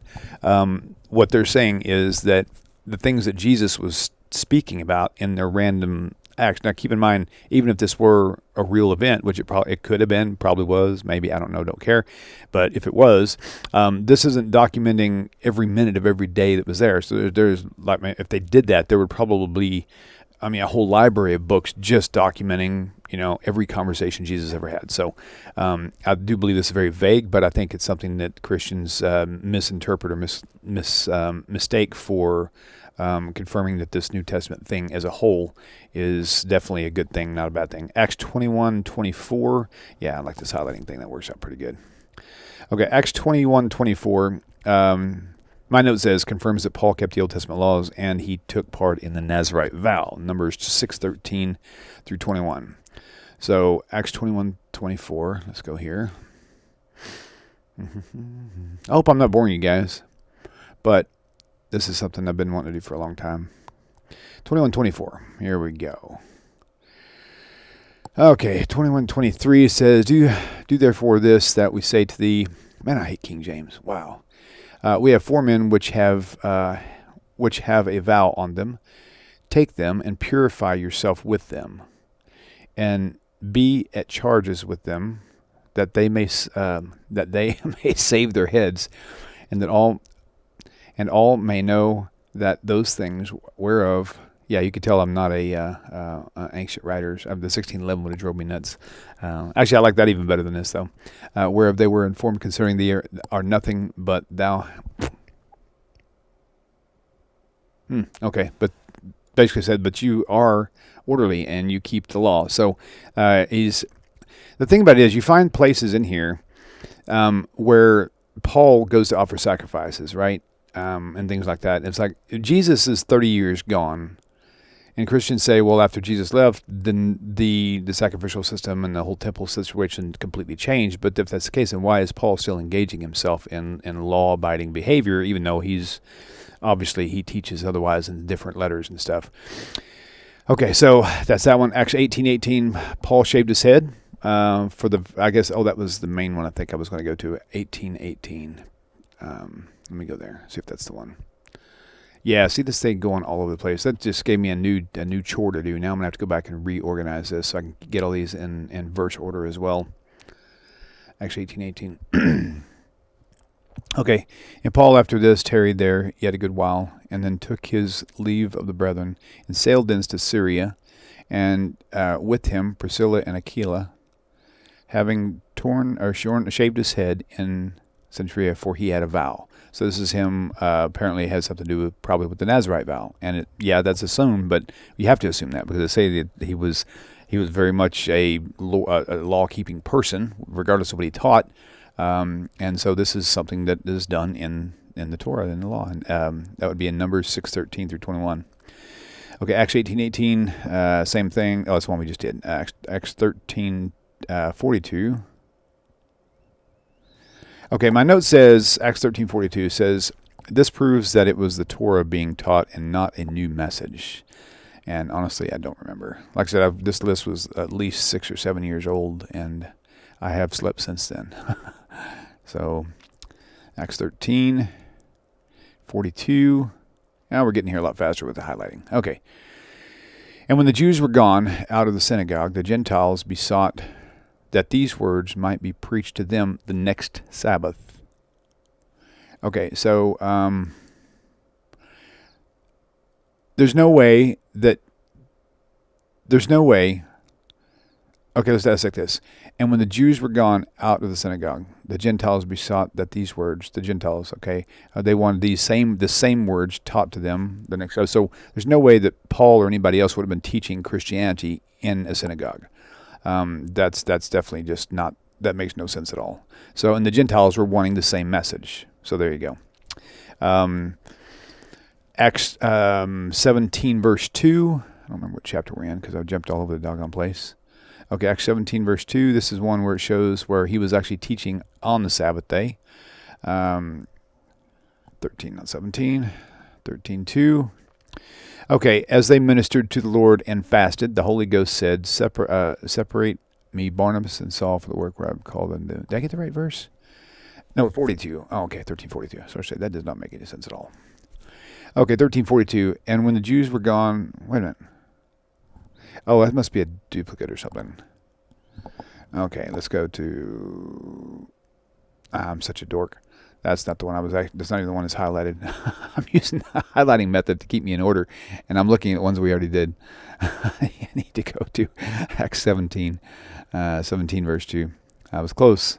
what they're saying is that the things that Jesus was speaking about in their random acts. Now, keep in mind, even if this were a real event, which it could have been, probably was, maybe, I don't know, don't care. But if it was, this isn't documenting every minute of every day that was there. So there's like, if they did that, there would probably, a whole library of books just documenting, every conversation Jesus ever had. So I do believe this is very vague, but I think it's something that Christians misinterpret or mistake for confirming that this New Testament thing as a whole is definitely a good thing, not a bad thing. Acts 21:24. Yeah, I like this highlighting thing. That works out pretty good. Okay, Acts 21:24. My note says, confirms that Paul kept the Old Testament laws and he took part in the Nazirite vow. Numbers 6:13 through 21. So Acts 21:24. Let's go here. I hope I'm not boring you guys, but this is something I've been wanting to do for a long time. 21:24. Here we go. Okay, 21:23 says, Do therefore this that we say to thee. Man, I hate King James. Wow. We have 4 men which have a vow on them. Take them and purify yourself with them, and be at charges with them, that they may save their heads, and that all may know that those things whereof, yeah, you could tell I'm not a ancient writers. The 1611 would have drove me nuts. Actually, I like that even better than this, though. Whereof they were informed concerning thee are nothing but thou. Okay, but basically said, but you are orderly and you keep the law. So the thing about it is you find places in here where Paul goes to offer sacrifices, right? And things like that. It's like Jesus is 30 years gone. And Christians say, well, after Jesus left, then the sacrificial system and the whole temple situation completely changed. But if that's the case, then why is Paul still engaging himself in law-abiding behavior, even though he teaches otherwise in different letters and stuff? Okay, so that's that one. Acts 18:18, Paul shaved his head that was the main one I think I was going to go to, 18:18. Let me go there, see if that's the one. Yeah, see this thing going all over the place. That just gave me a new chore to do. Now I'm going to have to go back and reorganize this so I can get all these in verse order as well. Actually, 18:18. Okay, and Paul after this tarried there yet a good while, and then took his leave of the brethren, and sailed thence to Syria, and with him Priscilla and Aquila, having shaved his head in Centuria, for he had a vow. So this is him, apparently it has something to do probably with the Nazirite vow. And that's assumed, but you have to assume that because they say that he was very much a law-keeping person, regardless of what he taught. And so this is something that is done in the Torah, in the law. And that would be in Numbers 6:13 through 21. Okay, Acts 18:18, same thing. Oh, that's the one we just did. Acts 13:42. Okay, my note says, Acts 13:42 says, this proves that it was the Torah being taught and not a new message. And honestly, I don't remember. Like I said, this list was at least 6 or 7 years old, and I have slept since then. So, Acts 13:42. Now we're getting here a lot faster with the highlighting. Okay. And when the Jews were gone out of the synagogue, the Gentiles besought that these words might be preached to them the next Sabbath. Okay, so there's no way. Okay, let's ask like this. And when the Jews were gone out of the synagogue, the Gentiles besought that these words, the Gentiles, okay, they wanted the same words taught to them the next. So there's no way that Paul or anybody else would have been teaching Christianity in a synagogue. That's definitely just not. That makes no sense at all. So, and the Gentiles were wanting the same message. So there you go. Acts 17 verse 2. I don't remember what chapter we're in because I jumped all over the doggone place. Okay, Acts 17 verse 2. This is one where it shows where he was actually teaching on the Sabbath day. 13, not 17. 13:2. Okay, as they ministered to the Lord and fasted, the Holy Ghost said, separate me, Barnabas and Saul, for the work where I've called them. Did I get the right verse? No, 42. Oh, okay, 13:42. So I said that does not make any sense at all. Okay, 13:42. And when the Jews were gone, wait a minute. Oh, that must be a duplicate or something. Okay, let's go to. I'm such a dork. That's not the one that's not even the one that's highlighted. I'm using the highlighting method to keep me in order, and I'm looking at ones we already did. I need to go to Acts 17, 17 verse 2. I was close.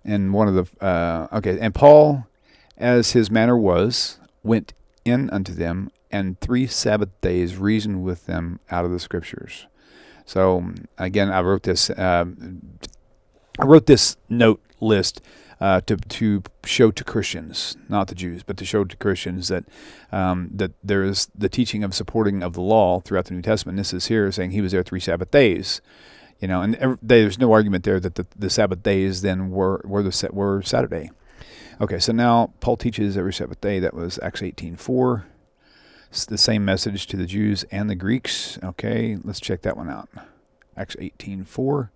And one of the, okay, and Paul, as his manner was, went in unto them, and 3 Sabbath days reasoned with them out of the Scriptures. So, again, I wrote this note list to show to Christians, not the Jews, but to show to Christians that that there is the teaching of supporting of the law throughout the New Testament. This is here saying he was there 3 Sabbath days, and there's no argument there that the Sabbath days then were Saturday. Okay, so now Paul teaches every Sabbath day. That was Acts 18:4. It's the same message to the Jews and the Greeks. Okay, let's check that one out. Acts 18:4.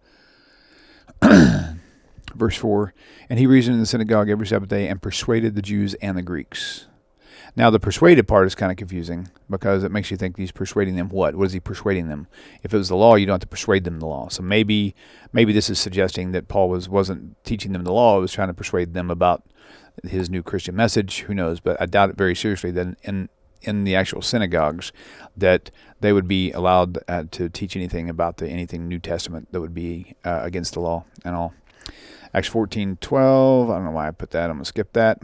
Verse 4, and he reasoned in the synagogue every Sabbath day and persuaded the Jews and the Greeks. Now, the persuaded part is kind of confusing because it makes you think he's persuading them what? What is he persuading them? If it was the law, you don't have to persuade them the law. So maybe this is suggesting that Paul wasn't teaching them the law. He was trying to persuade them about his new Christian message. Who knows? But I doubt it very seriously that in the actual synagogues that they would be allowed to teach anything about anything New Testament that would be against the law and all. Acts 14:12. I don't know why I put that. I'm going to skip that.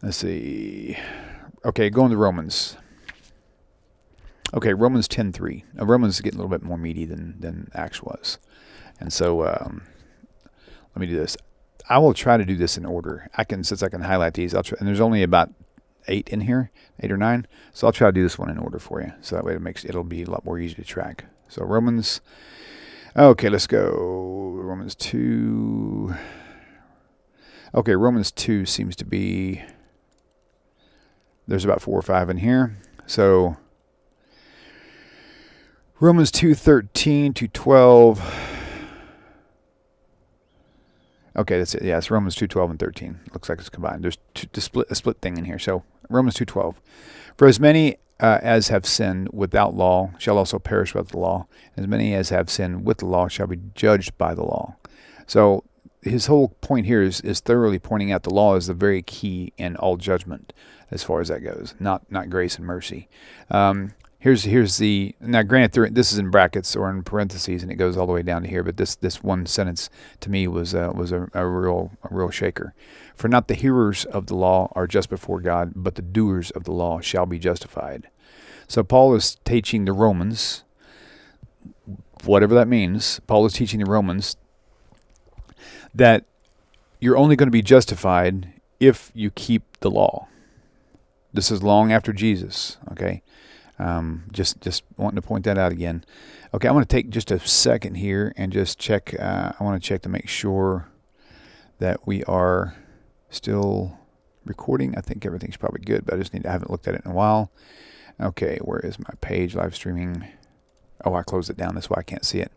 Let's see. Okay, going to Romans. Okay, Romans 10:3. Romans is getting a little bit more meaty than Acts was. And so let me do this. I will try to do this in order. Since I can highlight these, I'll try, and there's only about 8 in here, 8 or 9. So I'll try to do this one in order for you. So that way it'll be a lot more easy to track. So Romans. Okay, let's go. Romans 2. Okay, Romans 2 seems to be, there's about 4 or 5 in here. So Romans 2:13 to 12. Okay, that's it. Yeah, it's Romans 2:12 and 13. Looks like it's combined. There's a split thing in here. So Romans 2:12. For as many as have sinned without law shall also perish without the law. As many as have sinned with the law shall be judged by the law. So his whole point here is thoroughly pointing out the law is the very key in all judgment as far as that goes, not grace and mercy. Here's the, now granted this is in brackets or in parentheses and it goes all the way down to here, but this one sentence to me was a real shaker. For not the hearers of the law are just before God, but the doers of the law shall be justified. So Paul is teaching the Romans, whatever that means, Paul is teaching the Romans that you're only going to be justified if you keep the law. This is long after Jesus. Okay, just wanting to point that out again. Okay, I'm going to take just a second here and just check. I want to check to make sure that we are still recording. I think everything's probably good, but I haven't looked at it in a while. Okay, where is my page live streaming? Oh, I closed it down. That's why I can't see it.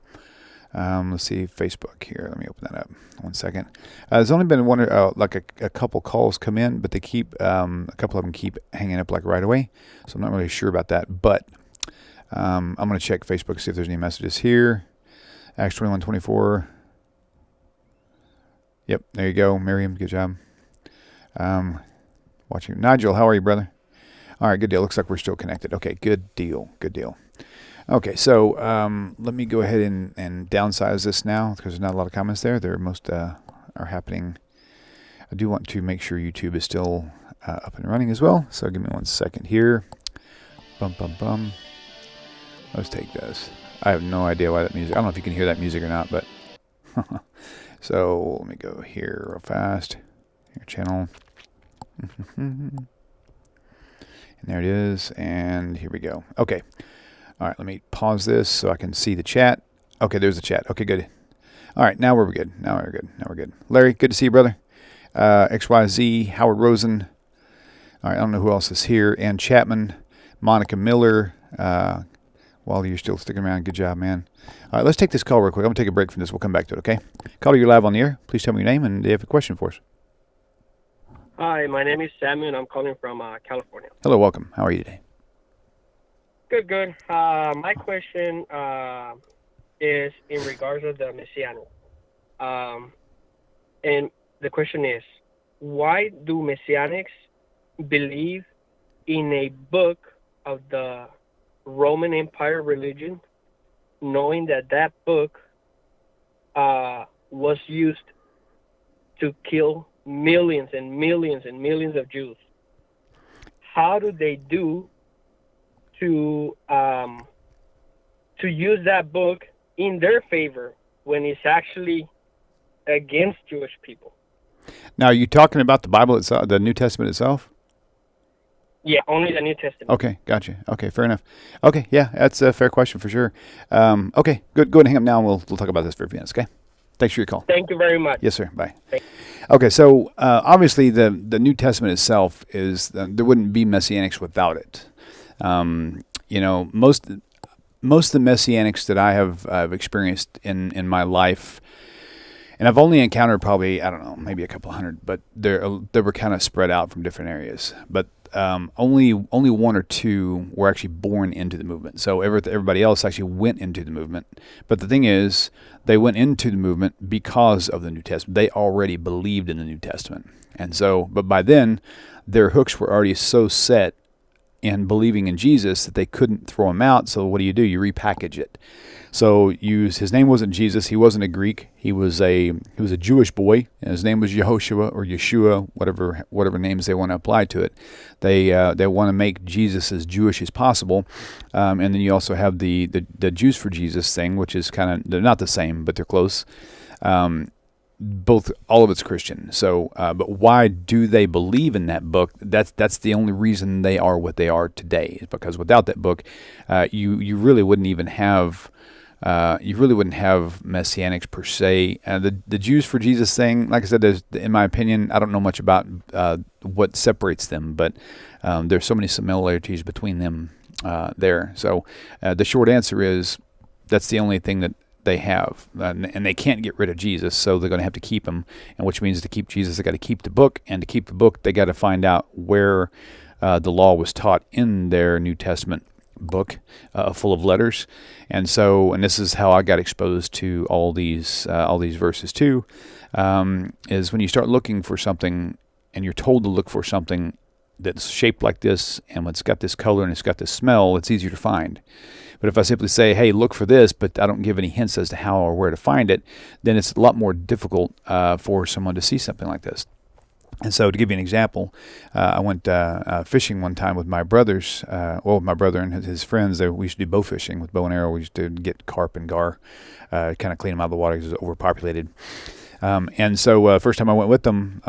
Let's see Facebook here. Let me open that up. 1 second. There's only been a couple calls come in, but they keep a couple of them keep hanging up like right away. So I'm not really sure about that. But I'm going to check Facebook, see if there's any messages here. Acts 21:24. Yep, there you go, Miriam. Good job. Watching Nigel. How are you, brother? All right, good deal. Looks like we're still connected. Okay, good deal. Good deal. Okay, so let me go ahead and downsize this now because there's not a lot of comments there. Most are happening. I do want to make sure YouTube is still up and running as well. So give me 1 second here. Bum, bum, bum. Let's take this. I have no idea why that music. I don't know if you can hear that music or not, but so let me go here real fast. Your channel. And there it is. And here we go. Okay. All right, let me pause this so I can see the chat. Okay, there's the chat. Okay, good. All right, now we're good. Now we're good. Larry, good to see you, brother. XYZ, Howard Rosen. All right, I don't know who else is here. Ann Chapman, Monica Miller. While you're still sticking around, good job, man. All right, let's take this call real quick. I'm going to take a break from this. We'll come back to it, okay? Caller, you're live on the air. Please tell me your name and do you have a question for us? Hi, my name is Samuel, and I'm calling from California. Hello, welcome. How are you today? Good. My question is in regards to the Messianic. And the question is, why do Messianics believe in a book of the Roman Empire religion, knowing that book was used to kill millions and millions and millions of Jews? How do they do to use that book in their favor when it's actually against Jewish people? Now, are you talking about the Bible itself, the New Testament itself? Yeah, only the New Testament. Okay, gotcha. Okay, fair enough. Okay, yeah, that's a fair question for sure. Okay, good. Go ahead and hang up now, and we'll talk about this for a few minutes, okay? Thanks for your call. Thank you very much. Yes, sir. Bye. Okay, so obviously the New Testament itself is, there wouldn't be Messianics without it. Most of the Messianics that I have experienced in my life, and I've only encountered probably, I don't know, maybe a couple hundred, but they were kind of spread out from different areas. But only one or two were actually born into the movement. So everybody else actually went into the movement. But the thing is, they went into the movement because of the New Testament. They already believed in the New Testament. And so, but by then, their hooks were already so set in believing in Jesus that they couldn't throw him out. So what do? You repackage it. So his name wasn't Jesus. He wasn't a Greek. He was a Jewish boy, and his name was Yehoshua or Yeshua, whatever names they want to apply to it. They want to make Jesus as Jewish as possible, and then you also have the Jews for Jesus thing, which is they're not the same, but they're close. All of it's Christian. So, but why do they believe in that book? That's the only reason they are what they are today. Is because without that book, you really wouldn't even have. You really wouldn't have Messianics per se. The Jews for Jesus thing, like I said, in my opinion, I don't know much about what separates them, but there's so many similarities between them there. So the short answer is that's the only thing that they have, and they can't get rid of Jesus, so they're going to have to keep him, and which means to keep Jesus, they got to keep the book, and to keep the book, they got to find out where the law was taught in their New Testament book full of letters. And this is how I got exposed to all these verses too, is when you start looking for something and you're told to look for something that's shaped like this and it's got this color and it's got this smell, it's easier to find. But if I simply say, hey, look for this, but I don't give any hints as to how or where to find it, then it's a lot more difficult for someone to see something like this. And so to give you an example, I went fishing one time with my brothers, my brother and his friends. We used to do bow fishing with bow and arrow. We used to get carp and gar, kind of clean them out of the water because it was overpopulated. And so first time I went with them,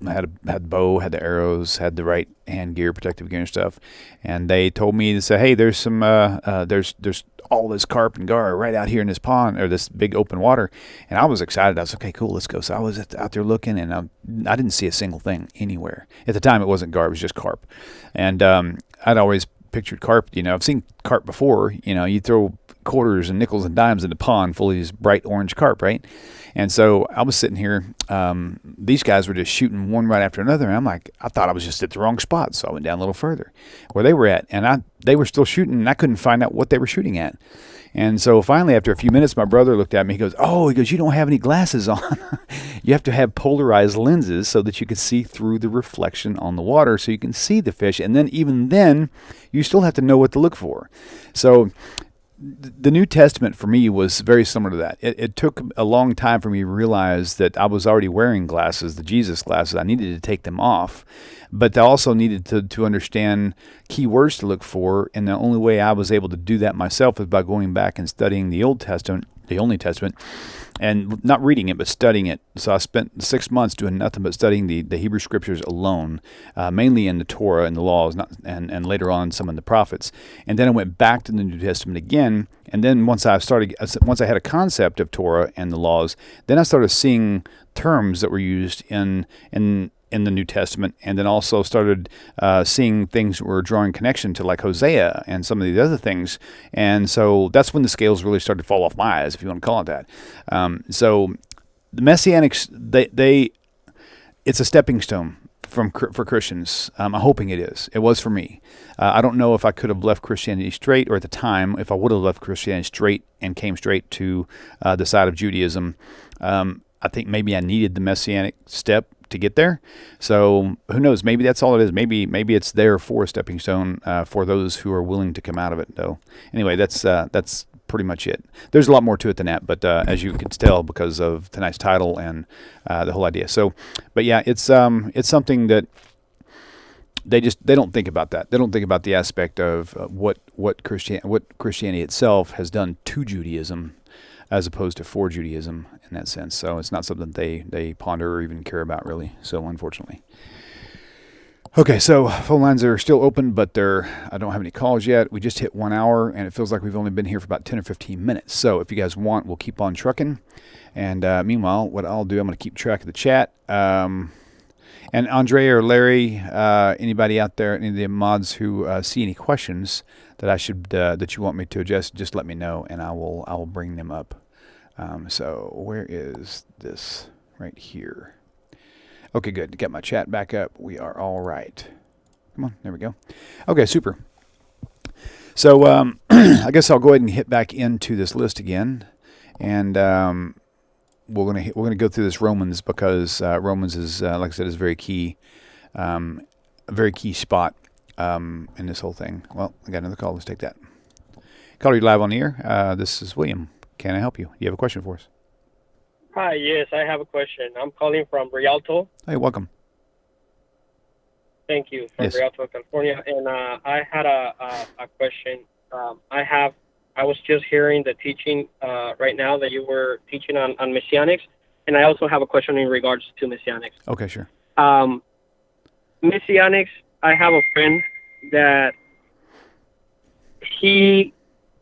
had bow, had the arrows, had the right hand gear, protective gear and stuff. And they told me to say, hey, there's some there's all this carp and gar right out here in this pond or this big open water. And I was excited. I was okay, cool, let's go. So I was out there looking, and I didn't see a single thing anywhere. At the time, it wasn't gar; it was just carp. And I'd always pictured carp. I've seen carp before. You throw quarters and nickels and dimes in the pond full of these bright orange carp, right? And so I was sitting here. These guys were just shooting one right after another. And I thought I was just at the wrong spot. So I went down a little further where they were at. And they were still shooting, and I couldn't find out what they were shooting at. And so finally, after a few minutes, my brother looked at me. He goes, you don't have any glasses on. You have to have polarized lenses so that you can see through the reflection on the water so you can see the fish. And then even then, you still have to know what to look for. So the New Testament for me was very similar to that. It took a long time for me to realize that I was already wearing glasses, the Jesus glasses. I needed to take them off, but I also needed to understand key words to look for, and the only way I was able to do that myself is by going back and studying the Old Testament, the Only Testament, and not reading it, but studying it. So I spent 6 months doing nothing but studying the Hebrew Scriptures alone, mainly in the Torah and the laws, and later on some in the prophets. And then I went back to the New Testament again. And then once I had a concept of Torah and the laws, then I started seeing terms that were used in the New Testament, and then also started seeing things that were drawing connection to, like Hosea and some of these other things. And so that's when the scales really started to fall off my eyes, if you want to call it that. So the Messianics, it's a stepping stone for Christians. I'm hoping it is. It was for me. I don't know if I could have left Christianity straight, or at the time, if I would have left Christianity straight and came straight to the side of Judaism. I think maybe I needed the Messianic step to get there. So who knows? Maybe that's all it is. Maybe it's there for a stepping stone for those who are willing to come out of it, though. Anyway, that's pretty much it. There's a lot more to it than that, but as you can tell because of tonight's title and the whole idea. So, but yeah, it's something that they don't think about that. They don't think about the aspect of what Christianity itself has done to Judaism, as opposed to for Judaism in that sense. So it's not something they ponder or even care about, really. So unfortunately. Okay, so phone lines are still open, but I don't have any calls yet. We just hit 1 hour, and it feels like we've only been here for about 10 or 15 minutes. So if you guys want, we'll keep on trucking. And meanwhile, what I'll do, I'm going to keep track of the chat. And Andre or Larry, anybody out there, any of the mods who see any questions that I should that you want me to address, just let me know, and I will bring them up. So where is this? Right here. Okay, good. Get my chat back up. We are all right. Come on, there we go. Okay, super. So I guess I'll go ahead and hit back into this list again, and we're gonna go through this Romans, because Romans is like I said, is very key, a very key spot in this whole thing. Well, I got another call. Let's take that. Caller, you live on the air. This is William. Can I help you? Do you have a question for us? Hi, yes, I have a question. I'm calling from Rialto. Hey, welcome. Thank you, from Yes. Rialto, California. And I had a question. I was just hearing the teaching right now that you were teaching on Messianics, and I also have a question in regards to Messianics. Okay, sure. Messianics, I have a friend that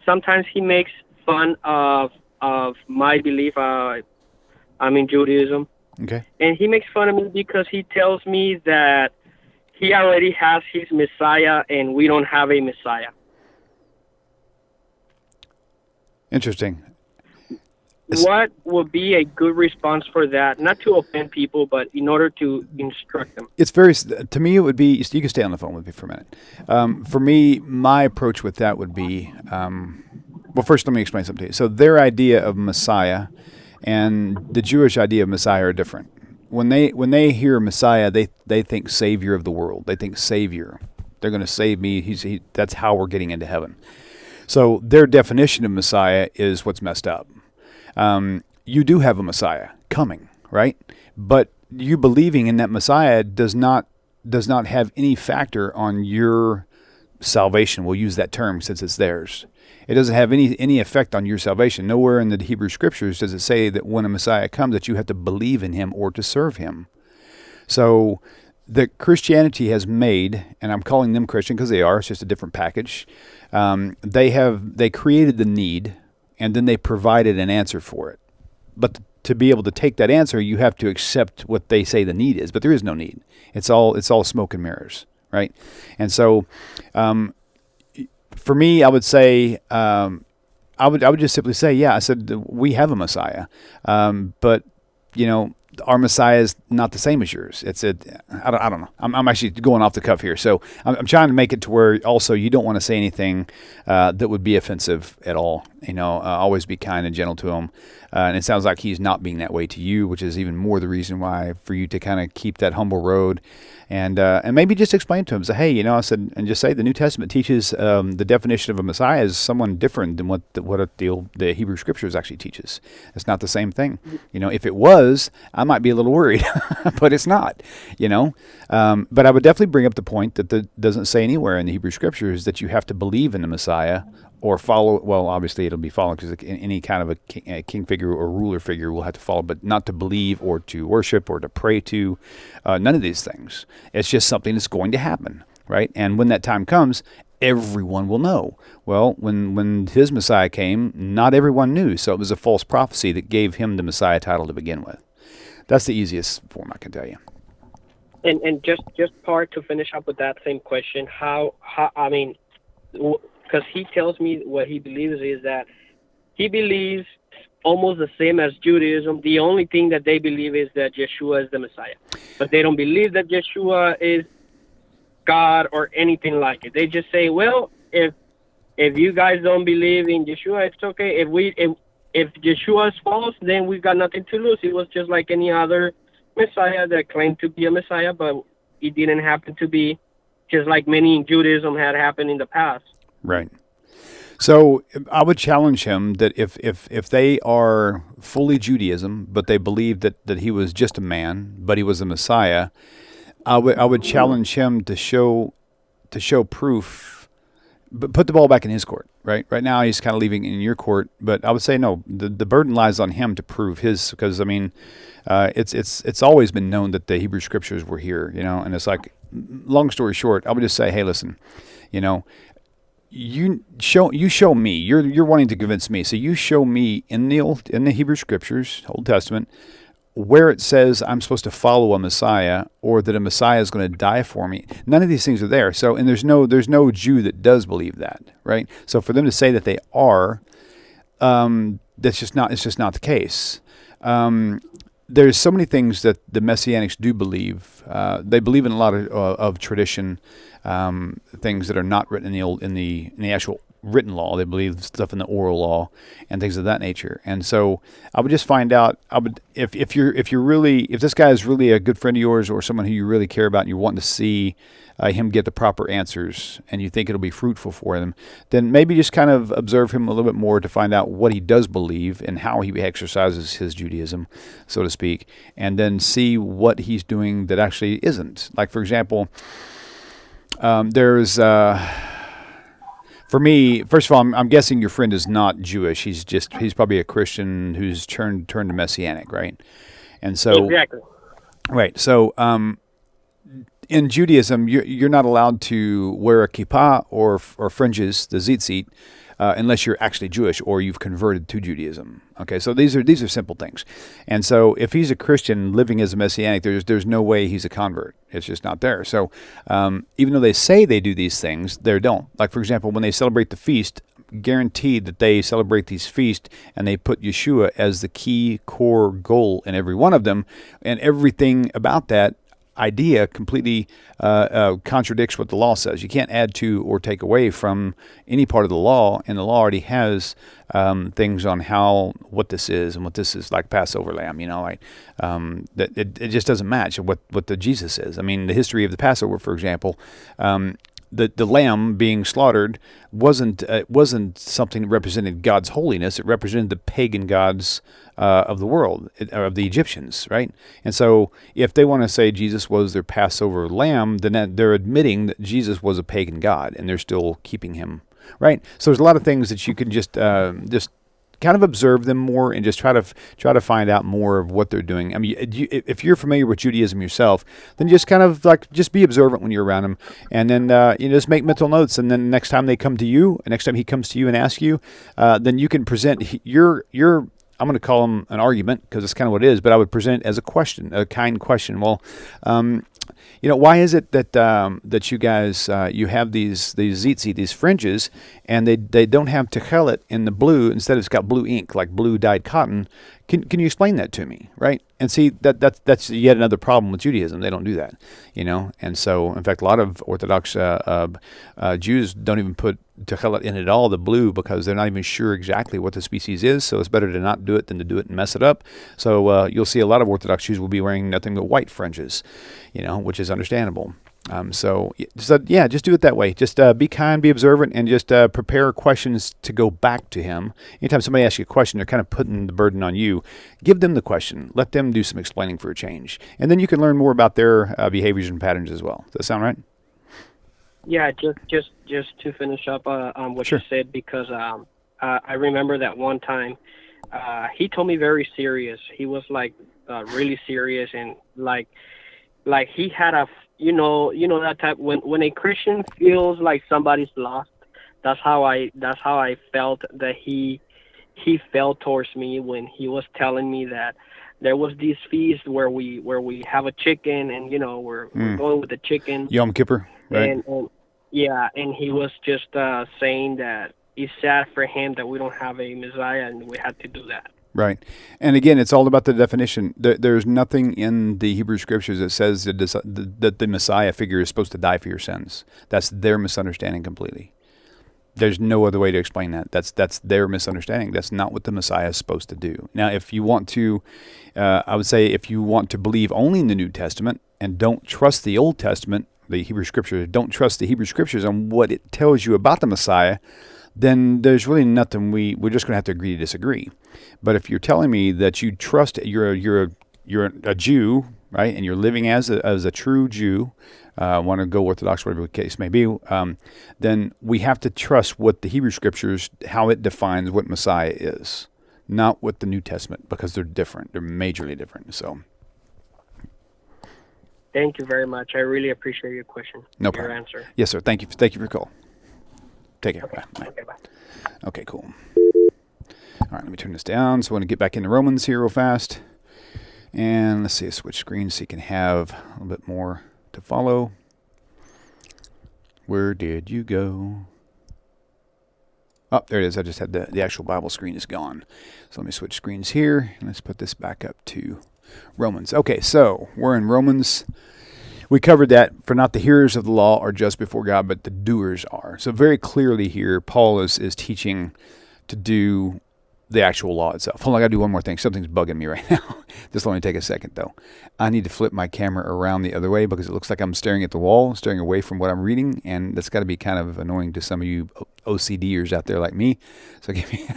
sometimes he makes fun of my belief. I'm in Judaism. Okay. And he makes fun of me because he tells me that he already has his Messiah and we don't have a Messiah. Interesting. What would be a good response for that? Not to offend people, but in order to instruct them. It's very, to me, it would be, you can stay on the phone with me for a minute. For me, my approach with that would be, well, first let me explain something to you. So their idea of Messiah and the Jewish idea of Messiah are different. When they hear Messiah, they think Savior of the world. They think Savior. They're going to save me. That's how we're getting into heaven. So their definition of Messiah is what's messed up. You do have a Messiah coming, right? But you believing in that Messiah does not have any factor on your salvation. We'll use that term since it's theirs. It doesn't have any effect on your salvation. Nowhere in the Hebrew Scriptures does it say that when a Messiah comes that you have to believe in him or to serve him. So that Christianity has made, and I'm calling them Christian because they are, it's just a different package. They created the need, and then they provided an answer for it. But to be able to take that answer, you have to accept what they say the need is. But there is no need. It's all smoke and mirrors, right? And so, for me, I would say, I would just simply say, yeah, I said we have a Messiah, but our Messiah is not the same as yours. I don't know. I'm actually going off the cuff here. So I'm trying to make it to where also you don't want to say anything that would be offensive at all. Always be kind and gentle to him. And it sounds like he's not being that way to you, which is even more the reason why for you to kind of keep that humble road. And maybe just explain to him, say, hey, I said, and just say the New Testament teaches the definition of a Messiah as someone different than what the Hebrew Scriptures actually teaches. It's not the same thing. If it was, I might be a little worried, but it's not. But I would definitely bring up the point that doesn't say anywhere in the Hebrew Scriptures that you have to believe in the Messiah or follow. Well, obviously it'll be followed because any kind of a king figure or ruler figure will have to follow, but not to believe or to worship or to pray to. None of these things. It's just something that's going to happen, right? And when that time comes, everyone will know. Well, when his Messiah came, not everyone knew, so it was a false prophecy that gave him the Messiah title to begin with. That's the easiest form I can tell you. And just part to finish up with that same question, how I mean, because he tells me what he believes is that he believes almost the same as Judaism. The only thing that they believe is that Yeshua is the Messiah. But they don't believe that Yeshua is God or anything like it. They just say, well, if you guys don't believe in Yeshua, it's okay. If Yeshua is false, then we've got nothing to lose. It was just like any other Messiah that claimed to be a Messiah, but it didn't happen to be, just like many in Judaism had happened in the past. Right. So I would challenge him that if they are fully Judaism, but they believe that he was just a man, but he was a Messiah, I would challenge him to show proof, but put the ball back in his court. Right now he's kind of leaving it in your court, but I would say no. The burden lies on him to prove his, because I mean, it's always been known that the Hebrew Scriptures were here, and it's like, long story short, I would just say, hey, listen, You show me. You're wanting to convince me. So you show me in the Hebrew Scriptures, Old Testament, where it says I'm supposed to follow a Messiah or that a Messiah is going to die for me. None of these things are there. So and there's no Jew that does believe that, right? So for them to say that they are, it's just not the case. There's so many things that the Messianics do believe. They believe in a lot of tradition. Things that are not written in the actual written law. They believe stuff in the oral law and things of that nature. And so I would just find out. If this guy is really a good friend of yours or someone who you really care about and you want to see him get the proper answers and you think it'll be fruitful for them, then maybe just kind of observe him a little bit more to find out what he does believe and how he exercises his Judaism, so to speak, and then see what he's doing that actually isn't. Like, for example, there's for me, first of all, I'm guessing your friend is not Jewish. He's probably a Christian who's turned to Messianic, right? And so exactly. Right. So in Judaism, you're not allowed to wear a kippah or fringes, the tzitzit, unless you're actually Jewish or you've converted to Judaism. Okay, so these are simple things. And so if he's a Christian living as a Messianic, there's no way he's a convert. It's just not there. So even though they say they do these things, they don't. Like, for example, when they celebrate the feast, guaranteed that they celebrate these feasts and they put Yeshua as the key core goal in every one of them, and everything about that idea completely contradicts what the law says. You can't add to or take away from any part of the law, and the law already has things on what this is and what this is, like Passover lamb. That it just doesn't match what the Jesus is. I mean, the history of the Passover, for example. The lamb being slaughtered wasn't something that represented God's holiness. It represented the pagan gods of the world, of the Egyptians, right? And so if they want to say Jesus was their Passover lamb, then they're admitting that Jesus was a pagan god, and they're still keeping him, right? So there's a lot of things that you can just kind of observe them more and just try to find out more of what they're doing. I mean, if you're familiar with Judaism yourself, then just kind of just be observant when you're around them, and then just make mental notes. And then next time they come to you, next time he comes to you and asks you, then you can present your I'm going to call them an argument because it's kind of what it is, but I would present it as a question, a kind question. Well, why is it that that you guys you have these zitzi, these fringes, and they don't have techelet in the blue? Instead, it's got blue ink, like blue dyed cotton. Can you explain that to me, right? And see that's yet another problem with Judaism. They don't do that, And so, in fact, a lot of Orthodox Jews don't even put techelet in at all, the blue, because they're not even sure exactly what the species is. So it's better to not do it than to do it and mess it up. So you'll see a lot of Orthodox Jews will be wearing nothing but white fringes, which is understandable. Just do it that way. Just be kind, be observant, and just prepare questions to go back to him. Anytime somebody asks you a question, they're kind of putting the burden on you. Give them the question. Let them do some explaining for a change. And then you can learn more about their behaviors and patterns as well. Does that sound right? Yeah, just to finish up on what Sure. you said, because I remember that one time he told me very serious. He was really serious, and like he had a that type when a Christian feels like somebody's lost. That's how I felt that he felt towards me when he was telling me that there was this feast where we have a chicken, and we're going with the chicken. Yom Kippur, right? And he was just saying that it's sad for him that we don't have a Messiah and we had to do that. Right. And again, it's all about the definition. There's nothing in the Hebrew Scriptures that says that the Messiah figure is supposed to die for your sins. That's their misunderstanding completely. There's no other way to explain that. That's their misunderstanding. That's not what the Messiah is supposed to do. Now, if you want to, I would say if you want to believe only in the New Testament and don't trust the Old Testament, the Hebrew Scriptures, don't trust the Hebrew Scriptures on what it tells you about the Messiah, then there's really nothing. We're just going to have to agree to disagree. But if you're telling me that you trust, you're a Jew, right, and you're living as a true Jew, want to go Orthodox, whatever the case may be, then we have to trust what the Hebrew Scriptures, how it defines what Messiah is, not what the New Testament, because they're different. They're majorly different. So. Thank you very much. I really appreciate your question. No problem. Your answer. Yes, sir. Thank you for your call. Take care. Okay. Bye. Okay, bye. Okay, cool. All right, let me turn this down. So I want to get back into Romans here real fast. And let's see, switch screens so you can have a little bit more to follow. Where did you go? Oh, there it is. I just had the actual Bible screen is gone. So let me switch screens here. And let's put this back up to Romans. Okay, so we're in Romans. We covered that for not the hearers of the law are just before God, but the doers are. So very clearly here, Paul is teaching to do the actual law itself. Hold on, I got to do one more thing. Something's bugging me right now. Just let me take a second, though. I need to flip my camera around the other way because it looks like I'm staring at the wall, staring away from what I'm reading, and that's got to be kind of annoying to some of you OCDers out there like me. So give me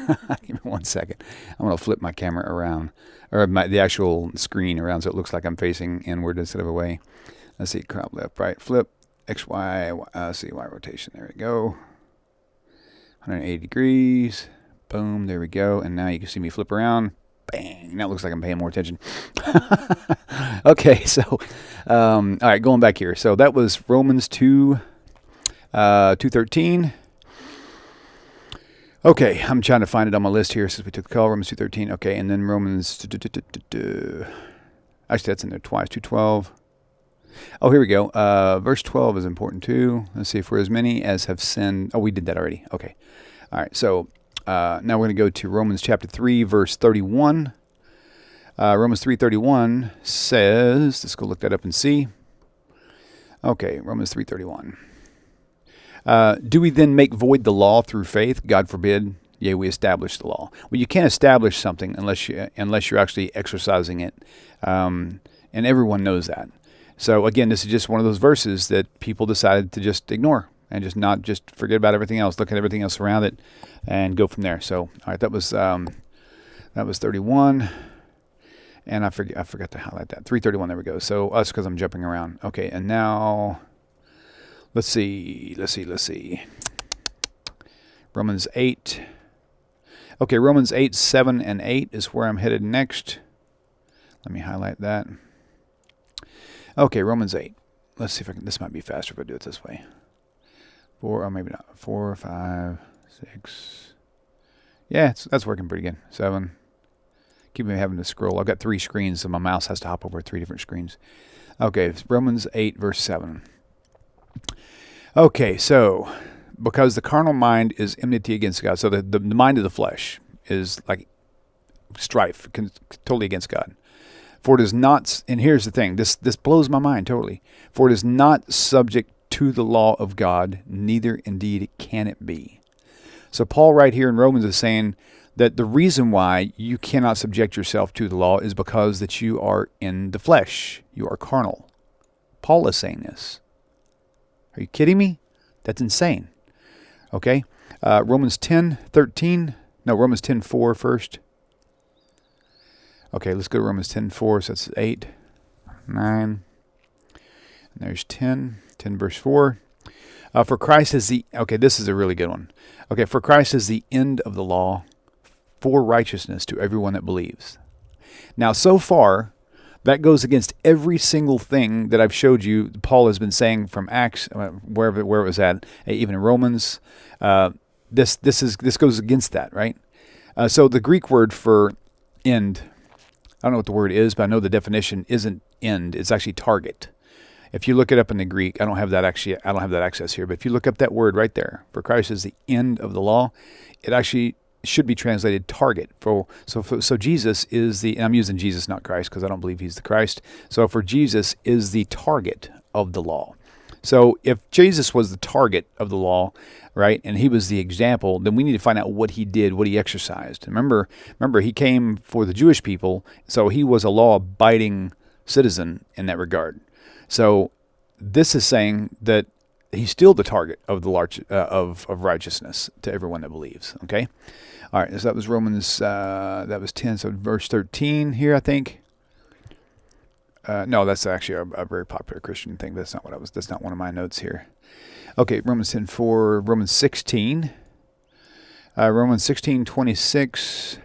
1 second. I'm going to flip my camera around, or the actual screen around so it looks like I'm facing inward instead of away. Let's see, crop left, right, flip, X, Y, see, Y rotation. There we go. 180 degrees. Boom, there we go. And now you can see me flip around. Bang. Now it looks like I'm paying more attention. Okay, so, all right, going back here. So that was Romans 2:13. Okay, I'm trying to find it on my list here since we took the call. Romans 2:13. Okay, and then Romans... Actually, that's in there twice. 2:12. Oh, here we go. Verse 12 is important too. Let's see. For as many as have sinned. Oh, we did that already. Okay. All right. So now we're going to go to Romans chapter 3, verse 31. Romans 3:31 says, let's go look that up and see. Okay. Romans 3:31. Do we then make void the law through faith? God forbid. Yea, we establish the law. Well, you can't establish something unless you're actually exercising it. And everyone knows that. So again, this is just one of those verses that people decided to just ignore and just forget about everything else, look at everything else around it, and go from there. So, all right, that was 31, and I forgot to highlight that 3:31. There we go. So that's because I'm jumping around. Okay, and now let's see. Romans 8. Okay, Romans 8, 7, and 8 is where I'm headed next. Let me highlight that. Okay, Romans 8. Let's see if I can, this might be faster if I do it this way. 4, or maybe not. 4, 5, 6. Yeah, that's working pretty good. 7. Keep me having to scroll. I've got 3 screens, so my mouse has to hop over 3 different screens. Okay, it's Romans 8, verse 7. Okay, so because the carnal mind is enmity against God, so the mind of the flesh is like strife, totally against God. For it is not, and here's the thing, this blows my mind totally. For it is not subject to the law of God, neither indeed can it be. So Paul right here in Romans is saying that the reason why you cannot subject yourself to the law is because that you are in the flesh. You are carnal. Paul is saying this. Are you kidding me? That's insane. Okay? Romans 10:13. No, Romans 10:4 first. Okay, let's go to Romans 10:4. So that's 8, 9. And there's 10 verse 4. For Christ is the... Okay, this is a really good one. Okay, for Christ is the end of the law for righteousness to everyone that believes. Now, so far, that goes against every single thing that I've showed you Paul has been saying from Acts, where it was at, even in Romans. This goes against that, right? So the Greek word for end, I don't know what the word is, but I know the definition isn't end. It's actually target. If you look it up in the Greek, I don't have that access here, but if you look up that word right there, for Christ is the end of the law, it actually should be translated target. So Jesus is the, and I'm using Jesus, not Christ, because I don't believe he's the Christ. So for Jesus is the target of the law. So if Jesus was the target of the law, right, and he was the example, then we need to find out what he did, what he exercised. Remember, he came for the Jewish people, so he was a law-abiding citizen in that regard. So this is saying that he's still the target of the of righteousness to everyone that believes. Okay, all right. So that was Romans. That was 10. So verse 13 here, I think. No, that's actually a very popular Christian thing. That's not what That's not one of my notes here. Okay, Romans 10:4, Romans 16, Romans 16:26,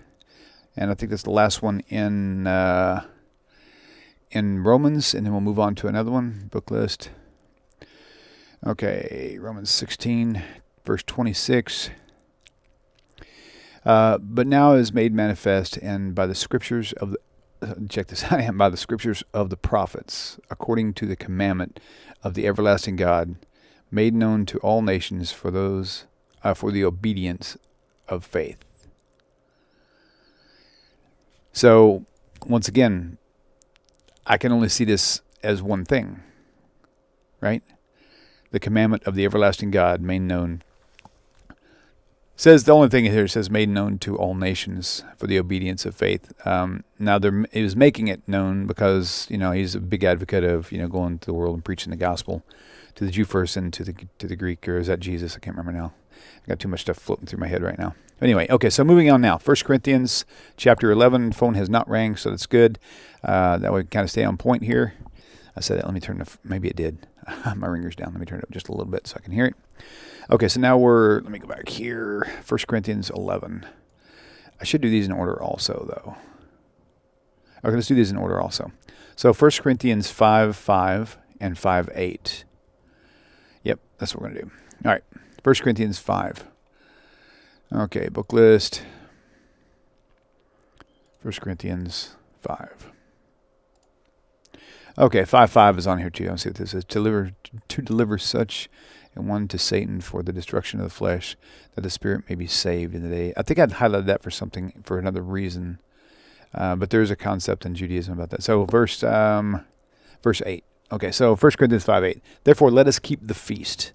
and I think that's the last one in Romans, and then we'll move on to another one, book list. Okay, Romans 16, verse 26. But now is made manifest, and by the scriptures of the, check this out, and by the scriptures of the prophets, according to the commandment of the everlasting God, made known to all nations for those, for the obedience of faith. So, once again, I can only see this as one thing, right? The commandment of the everlasting God made known. Says the only thing here says made known to all nations for the obedience of faith. Now he was making it known because he's a big advocate of going to the world and preaching the gospel to the Jew first and to the Greek, or is that Jesus? I can't remember now. I got too much stuff floating through my head right now. Anyway, okay, so moving on now. 1 Corinthians chapter 11. Phone has not rang, so that's good. That way we kind of stay on point here. I said that. Let me turn maybe it did. My ringer's down. Let me turn it up just a little bit so I can hear it. Okay, so now let me go back here. 1 Corinthians 11. I should do these in order also, though. Okay, let's do these in order also. So 1 Corinthians 5:5 and 5:8. Yep, that's what we're going to do. All right, 1 Corinthians 5. Okay, book list. 1 Corinthians 5. Okay, 5:5 is on here too. I'll see what this is. To deliver such and one to Satan for the destruction of the flesh, that the spirit may be saved in the day. I think I'd highlighted that for another reason, but there's a concept in Judaism about that. So verse 8. Okay, so 1 Corinthians 5:8. Therefore, let us keep the feast.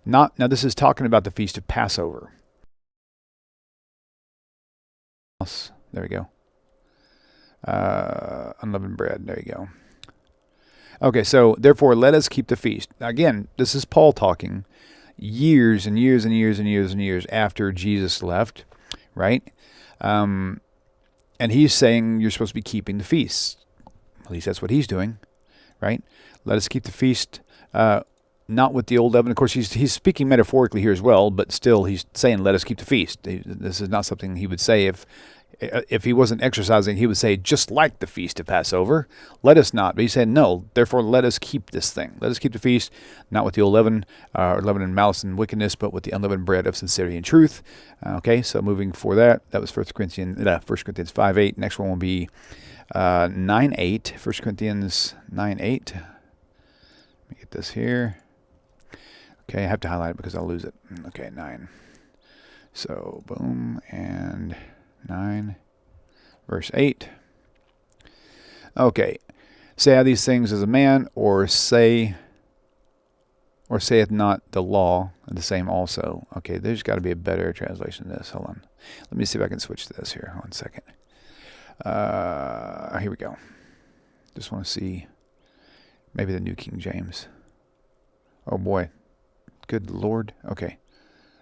Now this is talking about the feast of Passover. There we go. Unleavened bread. There you go. Okay, so therefore let us keep the feast. Now, again, this is Paul talking years and years and years and years and years after Jesus left, right? And he's saying you're supposed to be keeping the feast. At least that's what he's doing, right? Let us keep the feast not with the old leaven. Of course, he's speaking metaphorically here as well, but still he's saying, let us keep the feast. This is not something he would say if he wasn't exercising. He would say, just like the feast of Passover, let us not. But he said, no, therefore let us keep this thing. Let us keep the feast, not with the old leaven, or leaven and malice and wickedness, but with the unleavened bread of sincerity and truth. Okay, so moving for that was 1 Corinthians 5:8. Next one will be 9:8. 1 Corinthians 9:8. Let me get this here. Okay, I have to highlight it because I'll lose it. Okay, 9. So, boom, and 9, verse 8. Okay, say I these things as a man, or saith not the law the same also. Okay, there's got to be a better translation of this. Hold on. Let me see if I can switch to this here. 1 second. Here we go. Just want to see maybe the New King James. Oh boy. Good Lord. Okay.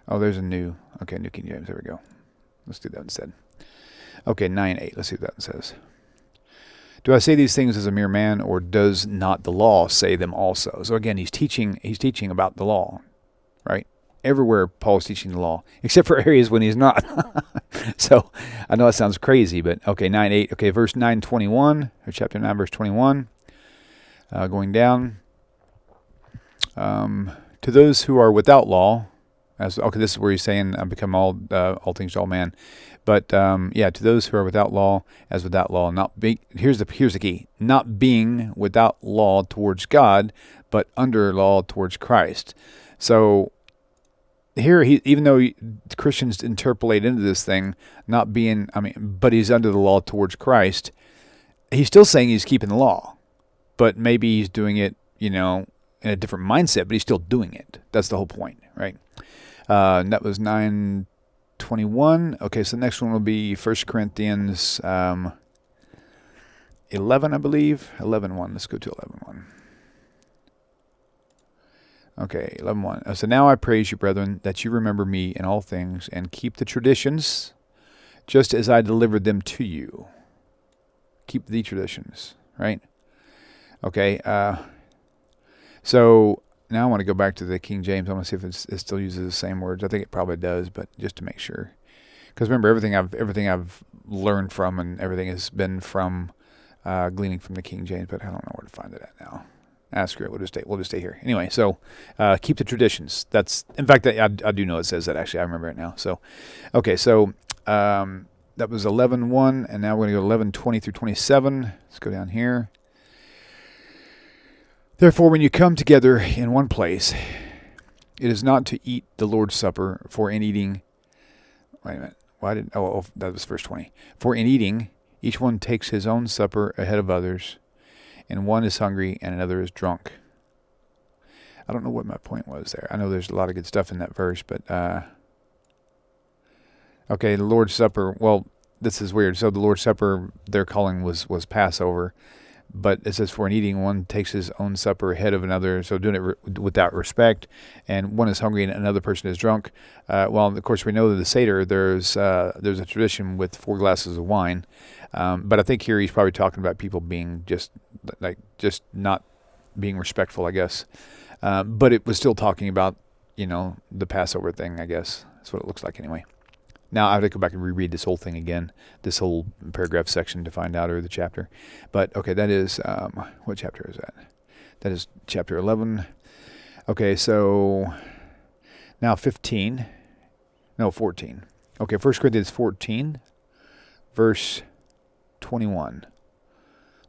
Oh, there's a New King James. There we go. Let's do that instead. Okay, 9:8. Let's see what that says. Do I say these things as a mere man, or does not the law say them also? So again, he's teaching about the law, right? Everywhere Paul's teaching the law, except for areas when he's not. So I know that sounds crazy, but okay, 9:8. Okay, verse 9:21, or chapter 9, verse 21. Going down. To those who are without law, this is where he's saying, "I become all things to all man." But to those who are without law, as without law, here's the key: not being without law towards God, but under law towards Christ. So here, even though Christians interpolate into this thing, but he's under the law towards Christ, he's still saying he's keeping the law, but maybe he's doing it, in a different mindset, but he's still doing it. That's the whole point, right? And that was 9:21. Okay, so the next one will be 1 Corinthians 11, I believe. 11:1. Let's go to 11:1. Okay, 11:1. So now I praise you, brethren, that you remember me in all things and keep the traditions, just as I delivered them to you. Keep the traditions, right? Okay, so now I want to go back to the King James. I want to see if it still uses the same words. I think it probably does, but just to make sure. Because remember, everything I've learned from and everything has been from gleaning from the King James, but I don't know where to find it at now. Screw it. We'll just stay here. Anyway, so keep the traditions. In fact, I do know it says that, actually. I remember it now. So, okay, so that was 11:1, and now we're going to go 11:20 through 27. Let's go down here. Therefore, when you come together in one place, it is not to eat the Lord's Supper, for in eating... Wait a minute. That was verse 20. For in eating, each one takes his own supper ahead of others, and one is hungry and another is drunk. I don't know what my point was there. I know there's a lot of good stuff in that verse, but... Okay, the Lord's Supper, well, this is weird. So the Lord's Supper, their calling was Passover. But it says, for in eating, one takes his own supper ahead of another, so doing it without respect, and one is hungry and another person is drunk. Well, of course, we know that the Seder, there's a tradition with 4 glasses of wine, but I think here he's probably talking about people being just not being respectful, I guess. But it was still talking about, the Passover thing, I guess. That's what it looks like anyway. Now, I have to go back and reread this whole thing again, this whole paragraph section to find out, or the chapter. But, okay, that is, what chapter is that? That is chapter 11. Okay, so now 14. Okay, 1 Corinthians 14, verse 21.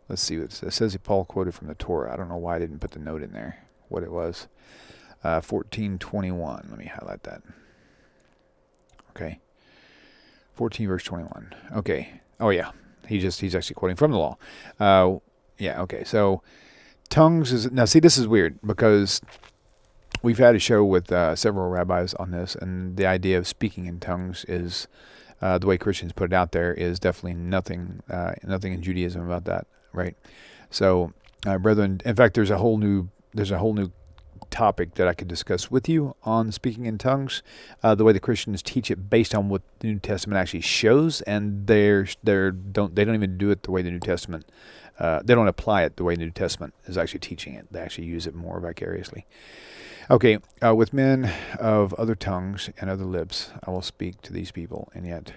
Let's see what it says. It says Paul quoted from the Torah. I don't know why I didn't put the note in there, what it was. 14:21. Let me highlight that. Okay. 14 verse 21. Okay. Oh yeah. He's actually quoting from the law. Yeah. Okay. So tongues is, now see, this is weird because we've had a show with several rabbis on this, and the idea of speaking in tongues is the way Christians put it out there is definitely nothing in Judaism about that, right? So, brethren, in fact, there's a whole new topic that I could discuss with you on speaking in tongues, the way the Christians teach it based on what the New Testament actually shows, and they don't even do it the way the New Testament they don't apply it the way the New Testament is actually teaching it. They actually use it more vicariously. Okay, with men of other tongues and other lips, I will speak to these people, and yet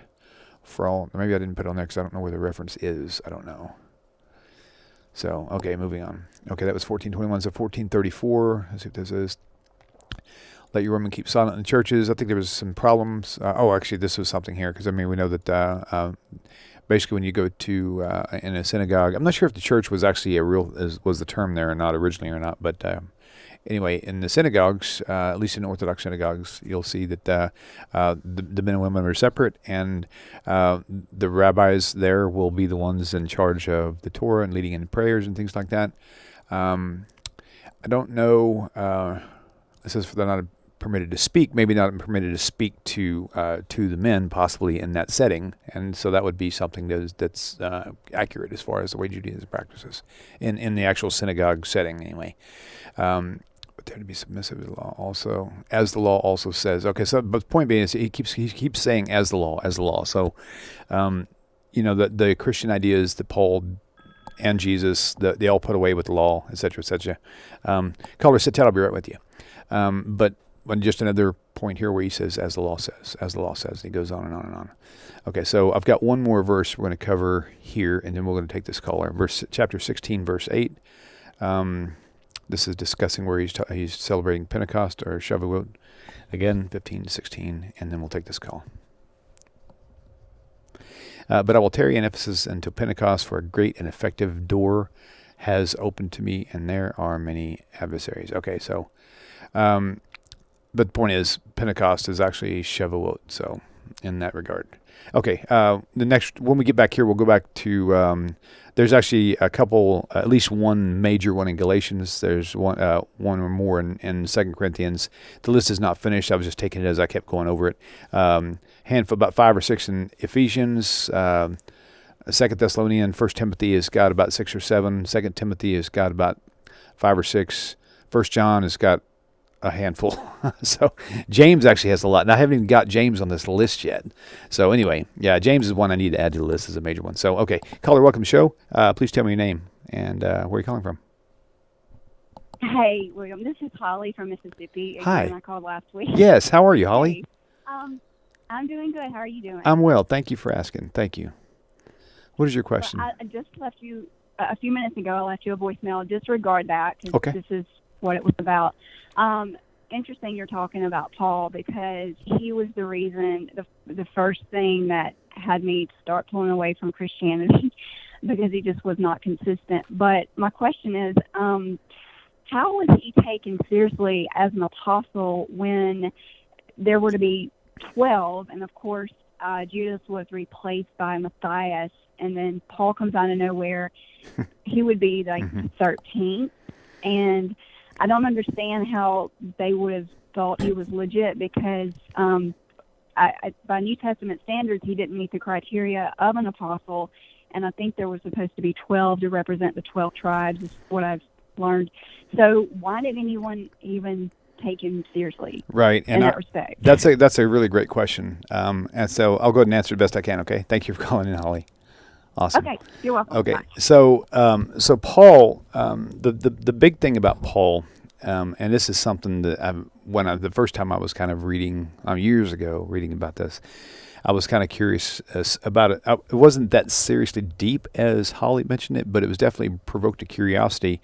for all, maybe I didn't put it on there because I don't know where the reference is. I don't know. So, okay, moving on. Okay, that was 1421. So 1434, let's see what this is. Let your women keep silent in the churches. I think there was some problems. Actually, this was something here, because, I mean, we know that basically when you go to in a synagogue, I'm not sure if the church was actually was the term there or not originally or not, but anyway, in the synagogues, at least in Orthodox synagogues, you'll see that the men and women are separate, and the rabbis there will be the ones in charge of the Torah and leading in prayers and things like that. I don't know. It says they're not permitted to speak, maybe not permitted to speak to the men, possibly in that setting, and so that would be something that's accurate as far as the way Judaism practices in the actual synagogue setting, anyway. But they're to be submissive to the law also, as the law also says. Okay, so but the point being is he keeps saying as the law. So, the Christian idea is that Paul and Jesus, they all put away with the law, etc., etc. Caller, sit tight. I'll be right with you. But just another point here where he says, as the law says, and he goes on and on and on. Okay, so I've got one more verse we're going to cover here, and then we're going to take this caller. Chapter 16, verse 8. This is discussing where he's celebrating Pentecost or Shavuot. Again, 15 to 16, and then we'll take this call. But I will tarry in Ephesus until Pentecost, for a great and effective door has opened to me, and there are many adversaries. Okay, so, but the point is, Pentecost is actually Shavuot, so in that regard. Okay, when we get back here, we'll go back to, there's actually a couple, at least one major one in Galatians. There's one or more in 2 Corinthians. The list is not finished. I was just taking it as I kept going over it. Handful, about 5 or 6 in Ephesians. 2 Thessalonians, 1 Timothy has got about 6 or 7. 2 Timothy has got about 5 or 6. 1 John has got a handful. So James actually has a lot. And I haven't even got James on this list yet. So anyway, yeah, James is one I need to add to the list as a major one. So, okay. Caller, welcome to the show. Please tell me your name and where are you calling from? Hey, William. This is Holly from Mississippi. Hi. I called last week. Yes. How are you, Holly? Hey. I'm doing good. How are you doing? I'm well. Thank you for asking. Thank you. What is your question? Well, I just left you, a few minutes ago, I left you a voicemail. Disregard that, because okay. This is what it was about. Interesting you're talking about Paul, because he was the reason, the first thing that had me start pulling away from Christianity, because he just was not consistent. But my question is, how was he taken seriously as an apostle when there were to be 12, and of course Judas was replaced by Matthias, and then Paul comes out of nowhere? He would be like 13th, and I don't understand how they would have thought he was legit, because by New Testament standards, he didn't meet the criteria of an apostle, and I think there was supposed to be 12 to represent the 12 tribes, is what I've learned. So why did anyone even take him seriously? Right, in that respect? That's a really great question, and so I'll go ahead and answer the best I can. Okay, thank you for calling in, Holly. Awesome. Okay, you're welcome. Okay, Bye. so Paul, the big thing about Paul, and this is something that the first time I was kind of reading years ago, reading about this, I was kind of curious about it. It wasn't that seriously deep as Holly mentioned it, but it was definitely provoked a curiosity,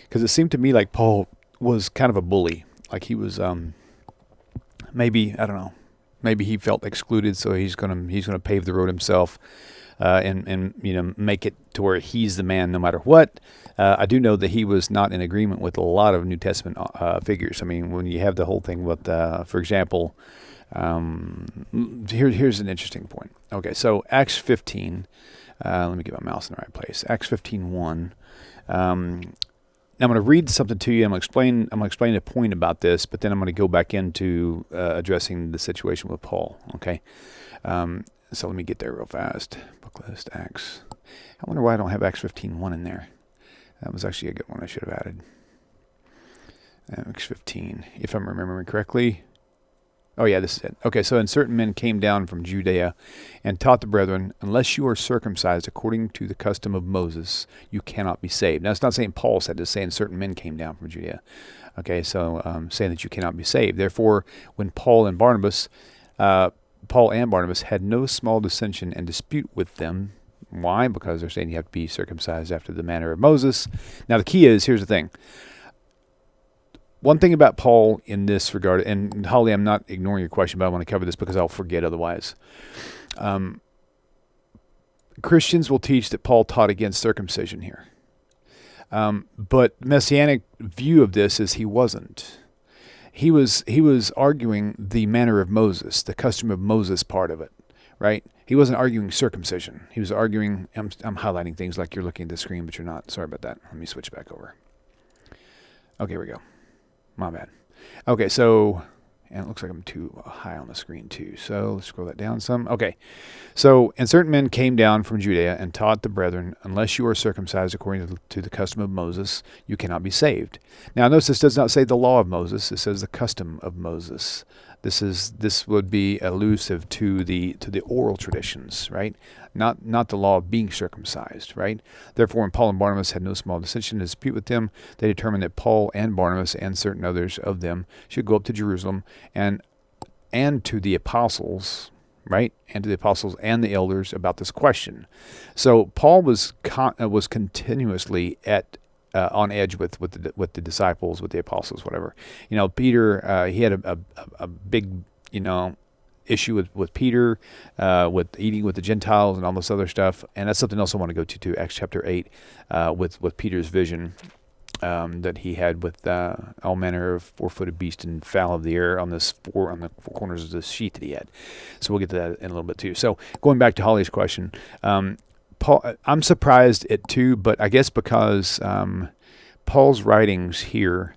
because it seemed to me like Paul was kind of a bully. Like he was, maybe, I don't know, maybe he felt excluded, so he's gonna pave the road himself. And make it to where he's the man no matter what. I do know that he was not in agreement with a lot of New Testament figures. I mean, when you have the whole thing with, for example, here's an interesting point. Okay, so Acts 15. Let me get my mouse in the right place. Acts 15:1. Now I'm going to read something to you. I'm going to explain a point about this, but then I'm going to go back into addressing the situation with Paul. Okay. So let me get there real fast. Book list, Acts. I wonder why I don't have Acts 15:1 in there. That was actually a good one I should have added. Acts 15, if I'm remembering correctly. Oh, yeah, this is it. Okay, so, and certain men came down from Judea and taught the brethren, unless you are circumcised according to the custom of Moses, you cannot be saved. Now, it's not saying Paul said this, saying certain men came down from Judea. Okay, so saying that you cannot be saved. Therefore, when Paul and Barnabas had no small dissension and dispute with them. Why? Because they're saying you have to be circumcised after the manner of Moses. Now, the key is, here's the thing. One thing about Paul in this regard, and Holly, I'm not ignoring your question, but I want to cover this because I'll forget otherwise. Christians will teach that Paul taught against circumcision here. But Messianic view of this is he wasn't. He was arguing the manner of Moses, the custom of Moses part of it, right? He wasn't arguing circumcision. He was arguing, I'm highlighting things like you're looking at the screen, but you're not. Sorry about that. Let me switch back over. Okay, here we go. My bad. Okay, so, and it looks like I'm too high on the screen too. So let's scroll that down some. Okay, so, and certain men came down from Judea and taught the brethren, unless you are circumcised according to the custom of Moses, you cannot be saved. Now notice this does not say the law of Moses. It says the custom of Moses. This would be elusive to the oral traditions, right? Not the law of being circumcised, right? Therefore, when Paul and Barnabas had no small dissension to dispute with them, they determined that Paul and Barnabas and certain others of them should go up to Jerusalem and to the apostles, right? And to the apostles and the elders about this question. So Paul was continuously on edge with the disciples, with the apostles, whatever. You know, Peter, he had a big, issue with Peter, with eating with the Gentiles and all this other stuff. And that's something else I want to go to Acts chapter 8, with Peter's vision that he had with all manner of four-footed beast and fowl of the air on the four corners of the sheet that he had. So we'll get to that in a little bit too. So going back to Holly's question, Paul, I'm surprised at too, but I guess because Paul's writings here,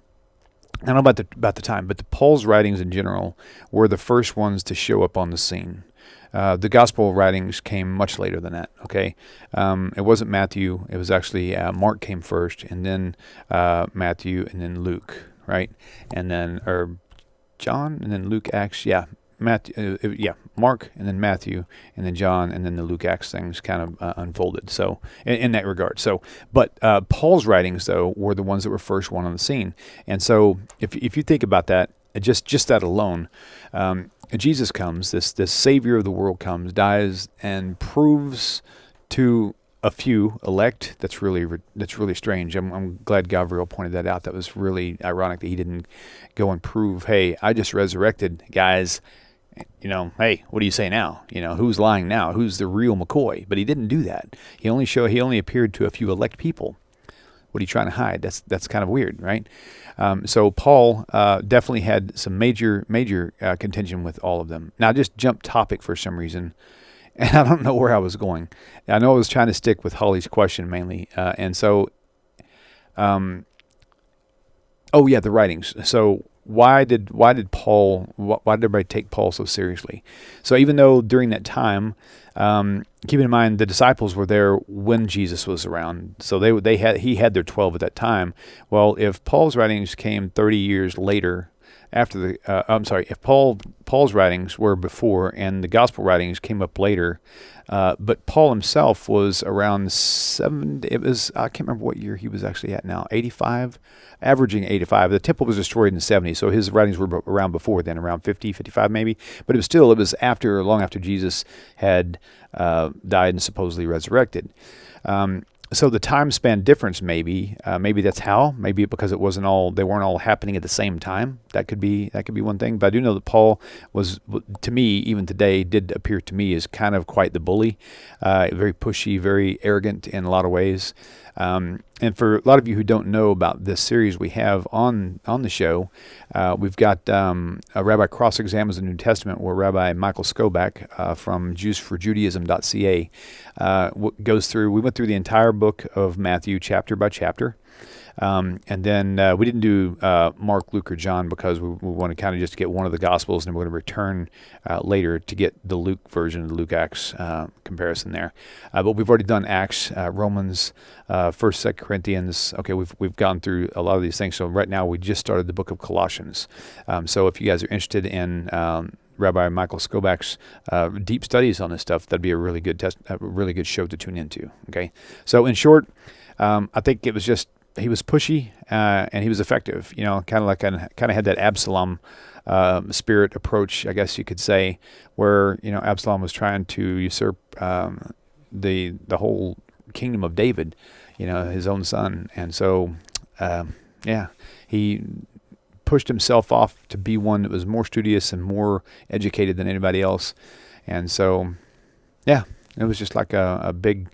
I don't know about the time, but Paul's writings in general were the first ones to show up on the scene. The gospel writings came much later than that. Okay, it wasn't Matthew; it was actually Mark came first, and then Matthew, and then Luke, right, and then John, and then Luke, Acts, yeah. Mark, and then Matthew, and then John, and then the Luke Acts things kind of unfolded. So in that regard, but Paul's writings though were the ones that were first one on the scene. And so if you think about that, just that alone, Jesus comes, this Savior of the world comes, dies, and proves to a few elect. That's really strange. I'm glad Gabriel pointed that out. That was really ironic that he didn't go and prove, hey, I just resurrected, guys. Hey, what do you say now? Who's lying now? Who's the real McCoy? But he didn't do that. He only appeared to a few elect people. What are you trying to hide? That's kind of weird, right? So Paul definitely had some major contention with all of them. Now I just jumped topic for some reason, and I don't know where I was going. I know I was trying to stick with Holly's question mainly, and so, the writings. So why did everybody take Paul so seriously? So even though during that time, keep in mind the disciples were there when Jesus was around, so he had their 12 at that time. Well, if Paul's writings came 30 years later, after if Paul's writings were before and the gospel writings came up later, but Paul himself was around 70. I can't remember what year he was actually at now. 85, averaging 85. The temple was destroyed in 70, so his writings were around before then, around 50, 55 maybe. But it was long after Jesus had died and supposedly resurrected. So the time span difference, maybe that's how. Maybe because they weren't all happening at the same time. That could be one thing. But I do know that Paul was, to me, even today, did appear to me as kind of quite the bully, very pushy, very arrogant in a lot of ways. And for a lot of you who don't know about this series we have on the show, we've got a Rabbi Cross-Examines the New Testament, where Rabbi Michael Skobac from JewsForJudaism.ca goes through. We went through the entire book of Matthew chapter by chapter. And then we didn't do Mark, Luke, or John because we want to kind of just get one of the Gospels, and we're going to return later to get the Luke version, the Luke Acts comparison there. But we've already done Acts, Romans, 1st, 2nd Corinthians. Okay, we've gone through a lot of these things. So right now we just started the book of Colossians. So if you guys are interested in Rabbi Michael Skobac's deep studies on this stuff, that'd be a really good show to tune into. Okay, so in short, I think it was just he was pushy and he was effective. Kind of had that Absalom spirit approach, I guess you could say, where Absalom was trying to usurp the whole kingdom of David, his own son, and so he pushed himself off to be one that was more studious and more educated than anybody else. And so, it was just like a big,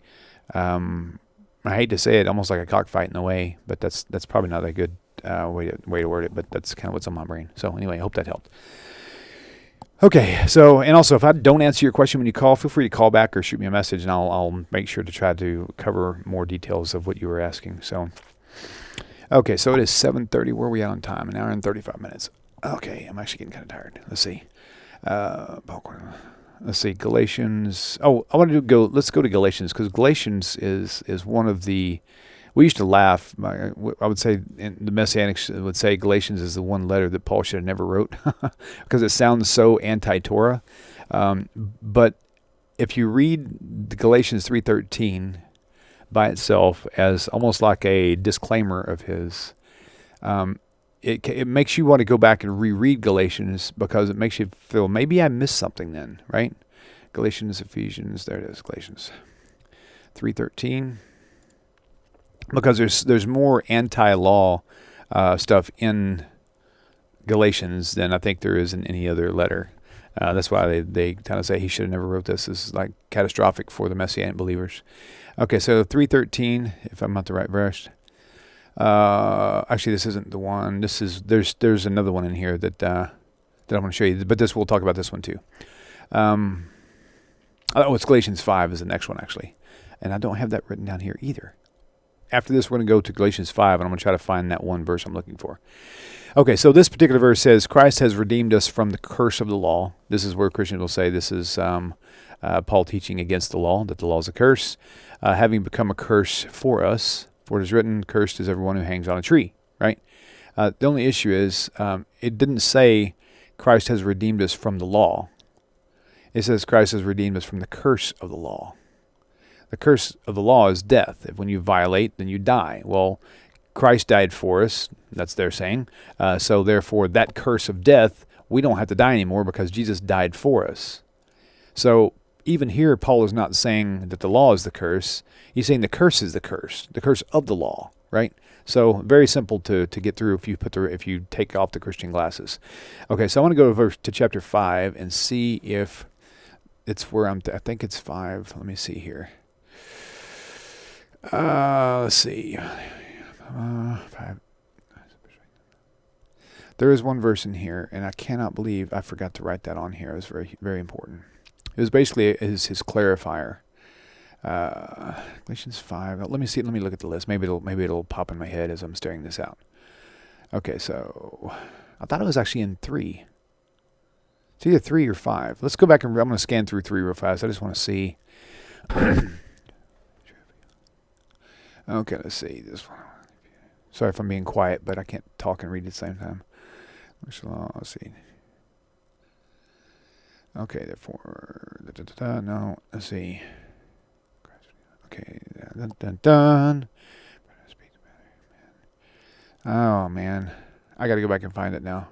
I hate to say it, almost like a cockfight in a way, but that's probably not a good way to word it, but that's kind of what's on my brain. So anyway, I hope that helped. Okay, so, and also if I don't answer your question when you call, feel free to call back or shoot me a message, and I'll make sure to try to cover more details of what you were asking. So, okay, so it is 7:30. Where are we at on time? An hour and 35 minutes. Okay, I'm actually getting kind of tired. Let's see. Galatians. Oh, let's go to Galatians, because Galatians is one of the, we used to laugh. I would say, the Messianics would say Galatians is the one letter that Paul should have never wrote because it sounds so anti-Torah. But if you read Galatians 3:13 by itself as almost like a disclaimer of his, it makes you want to go back and reread Galatians, because it makes you feel maybe I missed something then, right? Galatians, Ephesians, there it is, Galatians 3:13. Because there's more anti-law stuff in Galatians than I think there is in any other letter. That's why they kind of say he should have never wrote this. This is like catastrophic for the Messianic believers. Okay, so 3:13, if I'm not the right verse. Actually, this isn't the one. There's another one in here that I want to show you, but we'll talk about this one too. It's Galatians 5 is the next one, actually, and I don't have that written down here either. After this, we're going to go to Galatians 5, and I'm going to try to find that one verse I'm looking for. Okay, so this particular verse says, Christ has redeemed us from the curse of the law. This is where Christians will say this is Paul teaching against the law, that the law is a curse, having become a curse for us. For it is written, cursed is everyone who hangs on a tree, right? The only issue is it didn't say Christ has redeemed us from the law. It says Christ has redeemed us from the curse of the law. The curse of the law is death. If when you violate, then you die. Well, Christ died for us. That's their saying. So therefore, that curse of death, we don't have to die anymore because Jesus died for us. So even here, Paul is not saying that the law is the curse. He's saying the curse is the curse of the law, right? So very simple to get through if you take off the Christian glasses. Okay, so I want to go to chapter 5 and see if it's where I think it's 5. Let me see here. Let's see. 5. There is one verse in here, and I cannot believe I forgot to write that on here. It was very, very important. It was basically his clarifier. Galatians 5. Let me see. Let me look at the list. Maybe it'll pop in my head as I'm staring this out. Okay, so I thought it was actually in 3. It's either 3 or 5. Let's go back and I'm going to scan through 3 real fast. I just want to see. Okay, let's see this one. Sorry if I'm being quiet, but I can't talk and read at the same time. Let's see. Okay, therefore, no, let's see. Okay, dun. Oh man, I got to go back and find it now.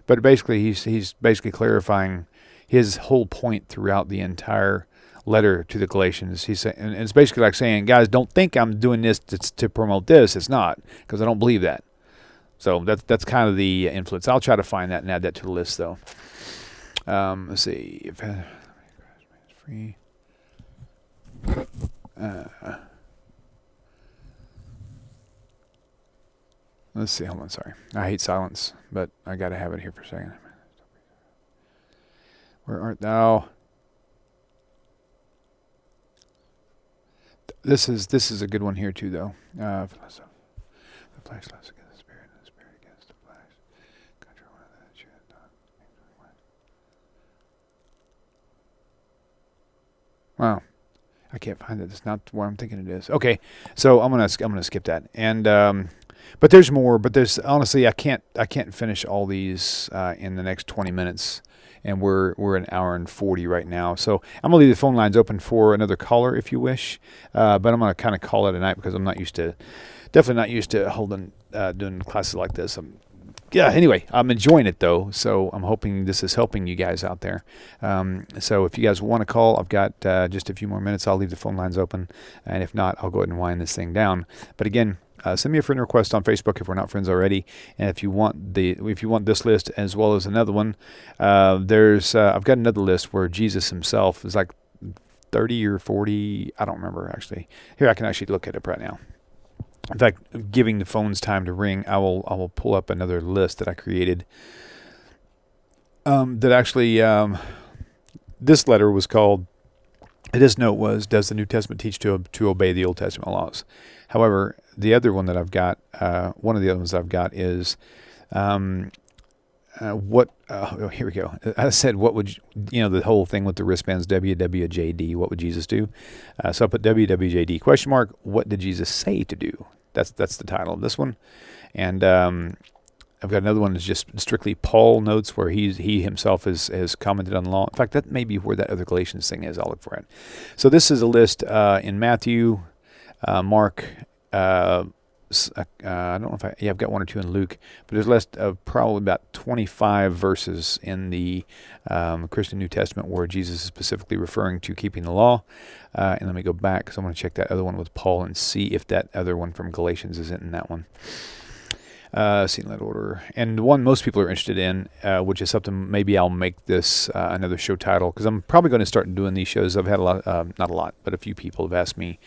But basically, he's basically clarifying his whole point throughout the entire letter to the Galatians. He's saying, and it's basically like saying, guys, don't think I'm doing this to promote this. It's not, because I don't believe that. So that's kind of the influence. I'll try to find that and add that to the list, though. Let's see. If free. Let's see. Hold on. Sorry. I hate silence, but I got to have it here for a second. Where art thou? This is a good one here too, though. flesh lusts against the spirit, and the spirit against the flesh. Control one of that shit. Wow. I can't find it. It's not where I'm thinking it is. Okay, so I'm gonna skip that. And but there's more. But there's honestly, I can't finish all these in the next 20 minutes. And we're an hour and 40 right now. So I'm gonna leave the phone lines open for another caller if you wish. But I'm gonna kind of call it a night because I'm definitely not used to holding doing classes like this. Anyway, I'm enjoying it though, so I'm hoping this is helping you guys out there. So if you guys want to call, I've got just a few more minutes. I'll leave the phone lines open, and if not, I'll go ahead and wind this thing down. But again, send me a friend request on Facebook if we're not friends already. And if you want this list as well as another one, I've got another list where Jesus himself is like 30 or 40. I don't remember actually. Here, I can actually look it up right now. In fact, giving the phones time to ring, I will pull up another list that I created. That actually, this letter was called. This note was, "Does the New Testament teach to obey the Old Testament laws?" However, the other one that I've got, one of the other ones I've got is, here we go. I said, what would the whole thing with the wristbands, WWJD? What would Jesus do? So I put WWJD question mark. What did Jesus say to do? That's the title of this one. And I've got another one that's just strictly Paul notes where he himself has commented on the law. In fact, that may be where that other Galatians thing is. I'll look for it. So this is a list in Matthew, Mark. I don't know if I've got one or two in Luke, but there's a list of probably about 25 verses in the Christian New Testament where Jesus is specifically referring to keeping the law. And let me go back because I want to check that other one with Paul and see if that other one from Galatians isn't in that one. See in that order. And the one most people are interested in, which is something maybe I'll make this another show title because I'm probably going to start doing these shows. I've had not a lot, but a few people have asked me,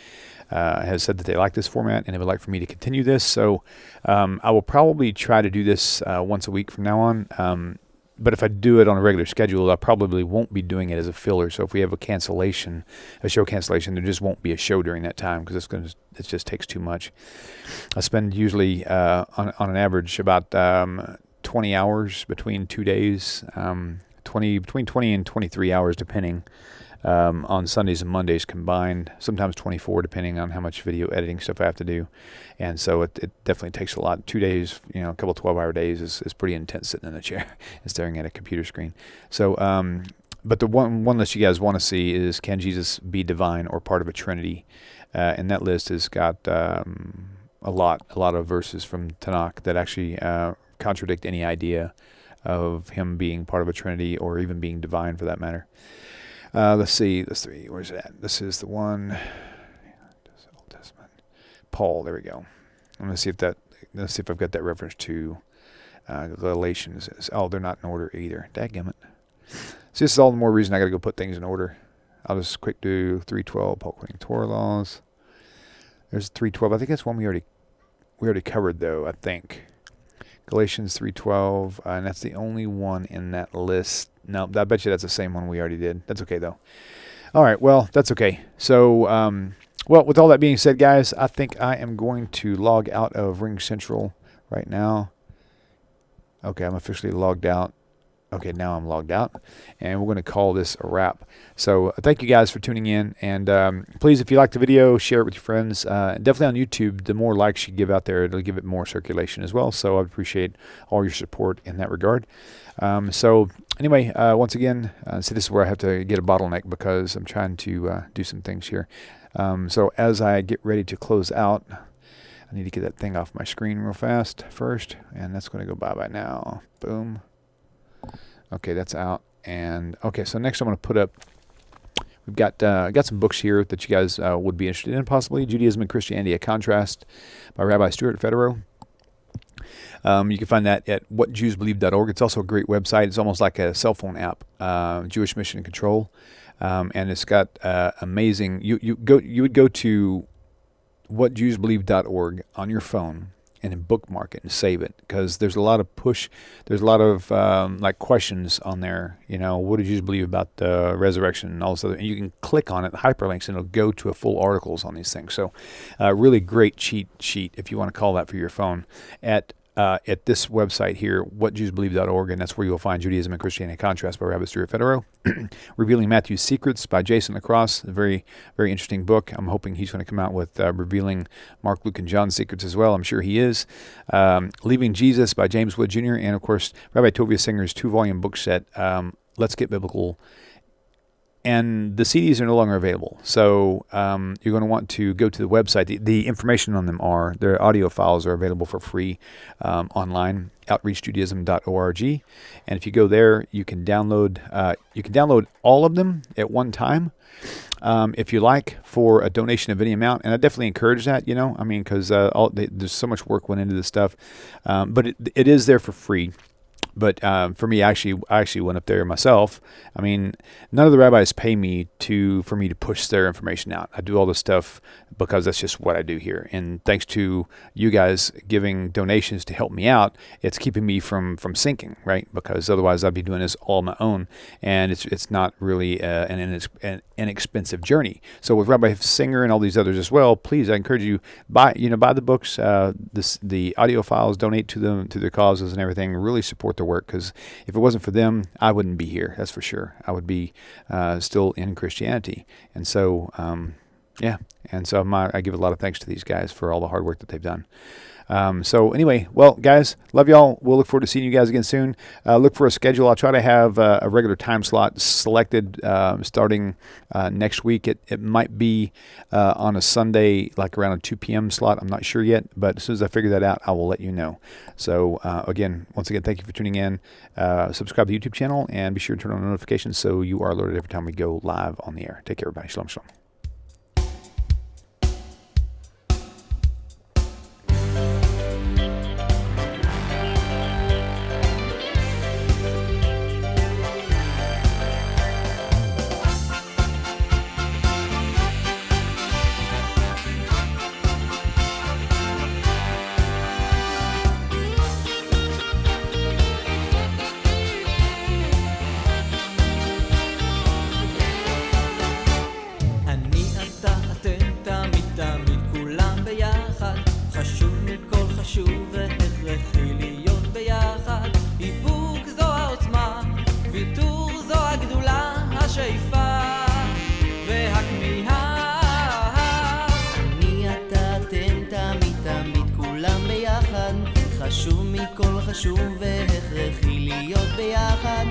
has said that they like this format and they would like for me to continue this. So I will probably try to do this once a week from now on. But if I do it on a regular schedule, I probably won't be doing it as a filler. So if we have a show cancellation, there just won't be a show during that time because it just takes too much. I spend usually on an average about 20 hours between 2 days, between 20 and 23 hours depending. On Sundays and Mondays combined, sometimes 24 depending on how much video editing stuff I have to do. And so it definitely takes a lot. 2 days, a couple 12-hour days is pretty intense sitting in a chair and staring at a computer screen. So, but the one list you guys want to see is, can Jesus be divine or part of a Trinity? And that list has got a lot of verses from Tanakh that actually contradict any idea of him being part of a Trinity or even being divine for that matter. Let's see. Where's it at? This is the one. Old Testament. Paul. There we go. I'm gonna see if I've got that reference to Galatians. They're not in order either. Dadgummit. So this is all the more reason I got to go put things in order. I'll just quick do 3:12. Paul quoting Torah laws. There's 3:12. I think that's one we already covered though. I think Galatians 3:12, and that's the only one in that list. No, I bet you that's the same one we already did. That's okay, though. All right, well, that's okay. So, with all that being said, guys, I think I am going to log out of Ring Central right now. Okay, I'm officially logged out. Okay, now I'm logged out, and we're going to call this a wrap. So thank you guys for tuning in, and please, if you like the video, share it with your friends. Definitely on YouTube, the more likes you give out there, it'll give it more circulation as well. So I appreciate all your support in that regard. So anyway, once again, so this is where I have to get a bottleneck because I'm trying to do some things here. So as I get ready to close out, I need to get that thing off my screen real fast first, and that's going to go bye-bye now. Boom. Okay, that's out. And okay, so next I'm going to put up, we've got some books here that you guys would be interested in possibly. Judaism and Christianity, A Contrast by Rabbi Stuart at Federow. You can find that at whatjewsbelieve.org. It's also a great website. It's almost like a cell phone app, Jewish Mission and Control. And it's got amazing, you would go to whatjewsbelieve.org on your phone, and then bookmark it and save it, because there's a lot of like questions on there. What did you believe about the resurrection and all this other, and you can click on it, hyperlinks, and it'll go to a full articles on these things. So really great cheat sheet, if you want to call that, for your phone at this website here, whatjewsbelieve.org, and that's where you'll find Judaism and Christianity in Contrast by Rabbi Stuart Federow. Revealing Matthew's Secrets by Jason Lacrosse, a very, very interesting book. I'm hoping he's going to come out with Revealing Mark, Luke, and John's Secrets as well. I'm sure he is. Leaving Jesus by James Wood Jr., and of course, Rabbi Tovia Singer's 2-volume book set, Let's Get Biblical. And the CDs are no longer available. So you're going to want to go to the website. The information on them are, their audio files are available for free online, outreachjudaism.org. And if you go there, you can download all of them at one time, if you like, for a donation of any amount. And I definitely encourage that, because there's so much work went into this stuff. But it is there for free. But for me, I actually went up there myself. None of the rabbis pay me for me to push their information out. I do all this stuff because that's just what I do here. And thanks to you guys giving donations to help me out, it's keeping me from sinking, right? Because otherwise I'd be doing this all on my own, and it's not really an inexpensive journey. So with Rabbi Singer and all these others as well, please, I encourage you, buy the books, the audio files, donate to them, to their causes and everything. Really support their work, because if it wasn't for them, I wouldn't be here. That's for sure. I would be still in Christianity. And so, and so I give a lot of thanks to these guys for all the hard work that they've done. So anyway, well, guys, love y'all. We'll look forward to seeing you guys again soon. Look for a schedule. I'll try to have a regular time slot selected starting next week. It might be on a Sunday, like around a 2 p.m. slot. I'm not sure yet, but as soon as I figure that out, I will let you know. So once again, thank you for tuning in. Subscribe to the YouTube channel, and be sure to turn on notifications so you are alerted every time we go live on the air. Take care, everybody. Shalom, shalom. חשוב מכל חשוב והכרחי להיות ביחד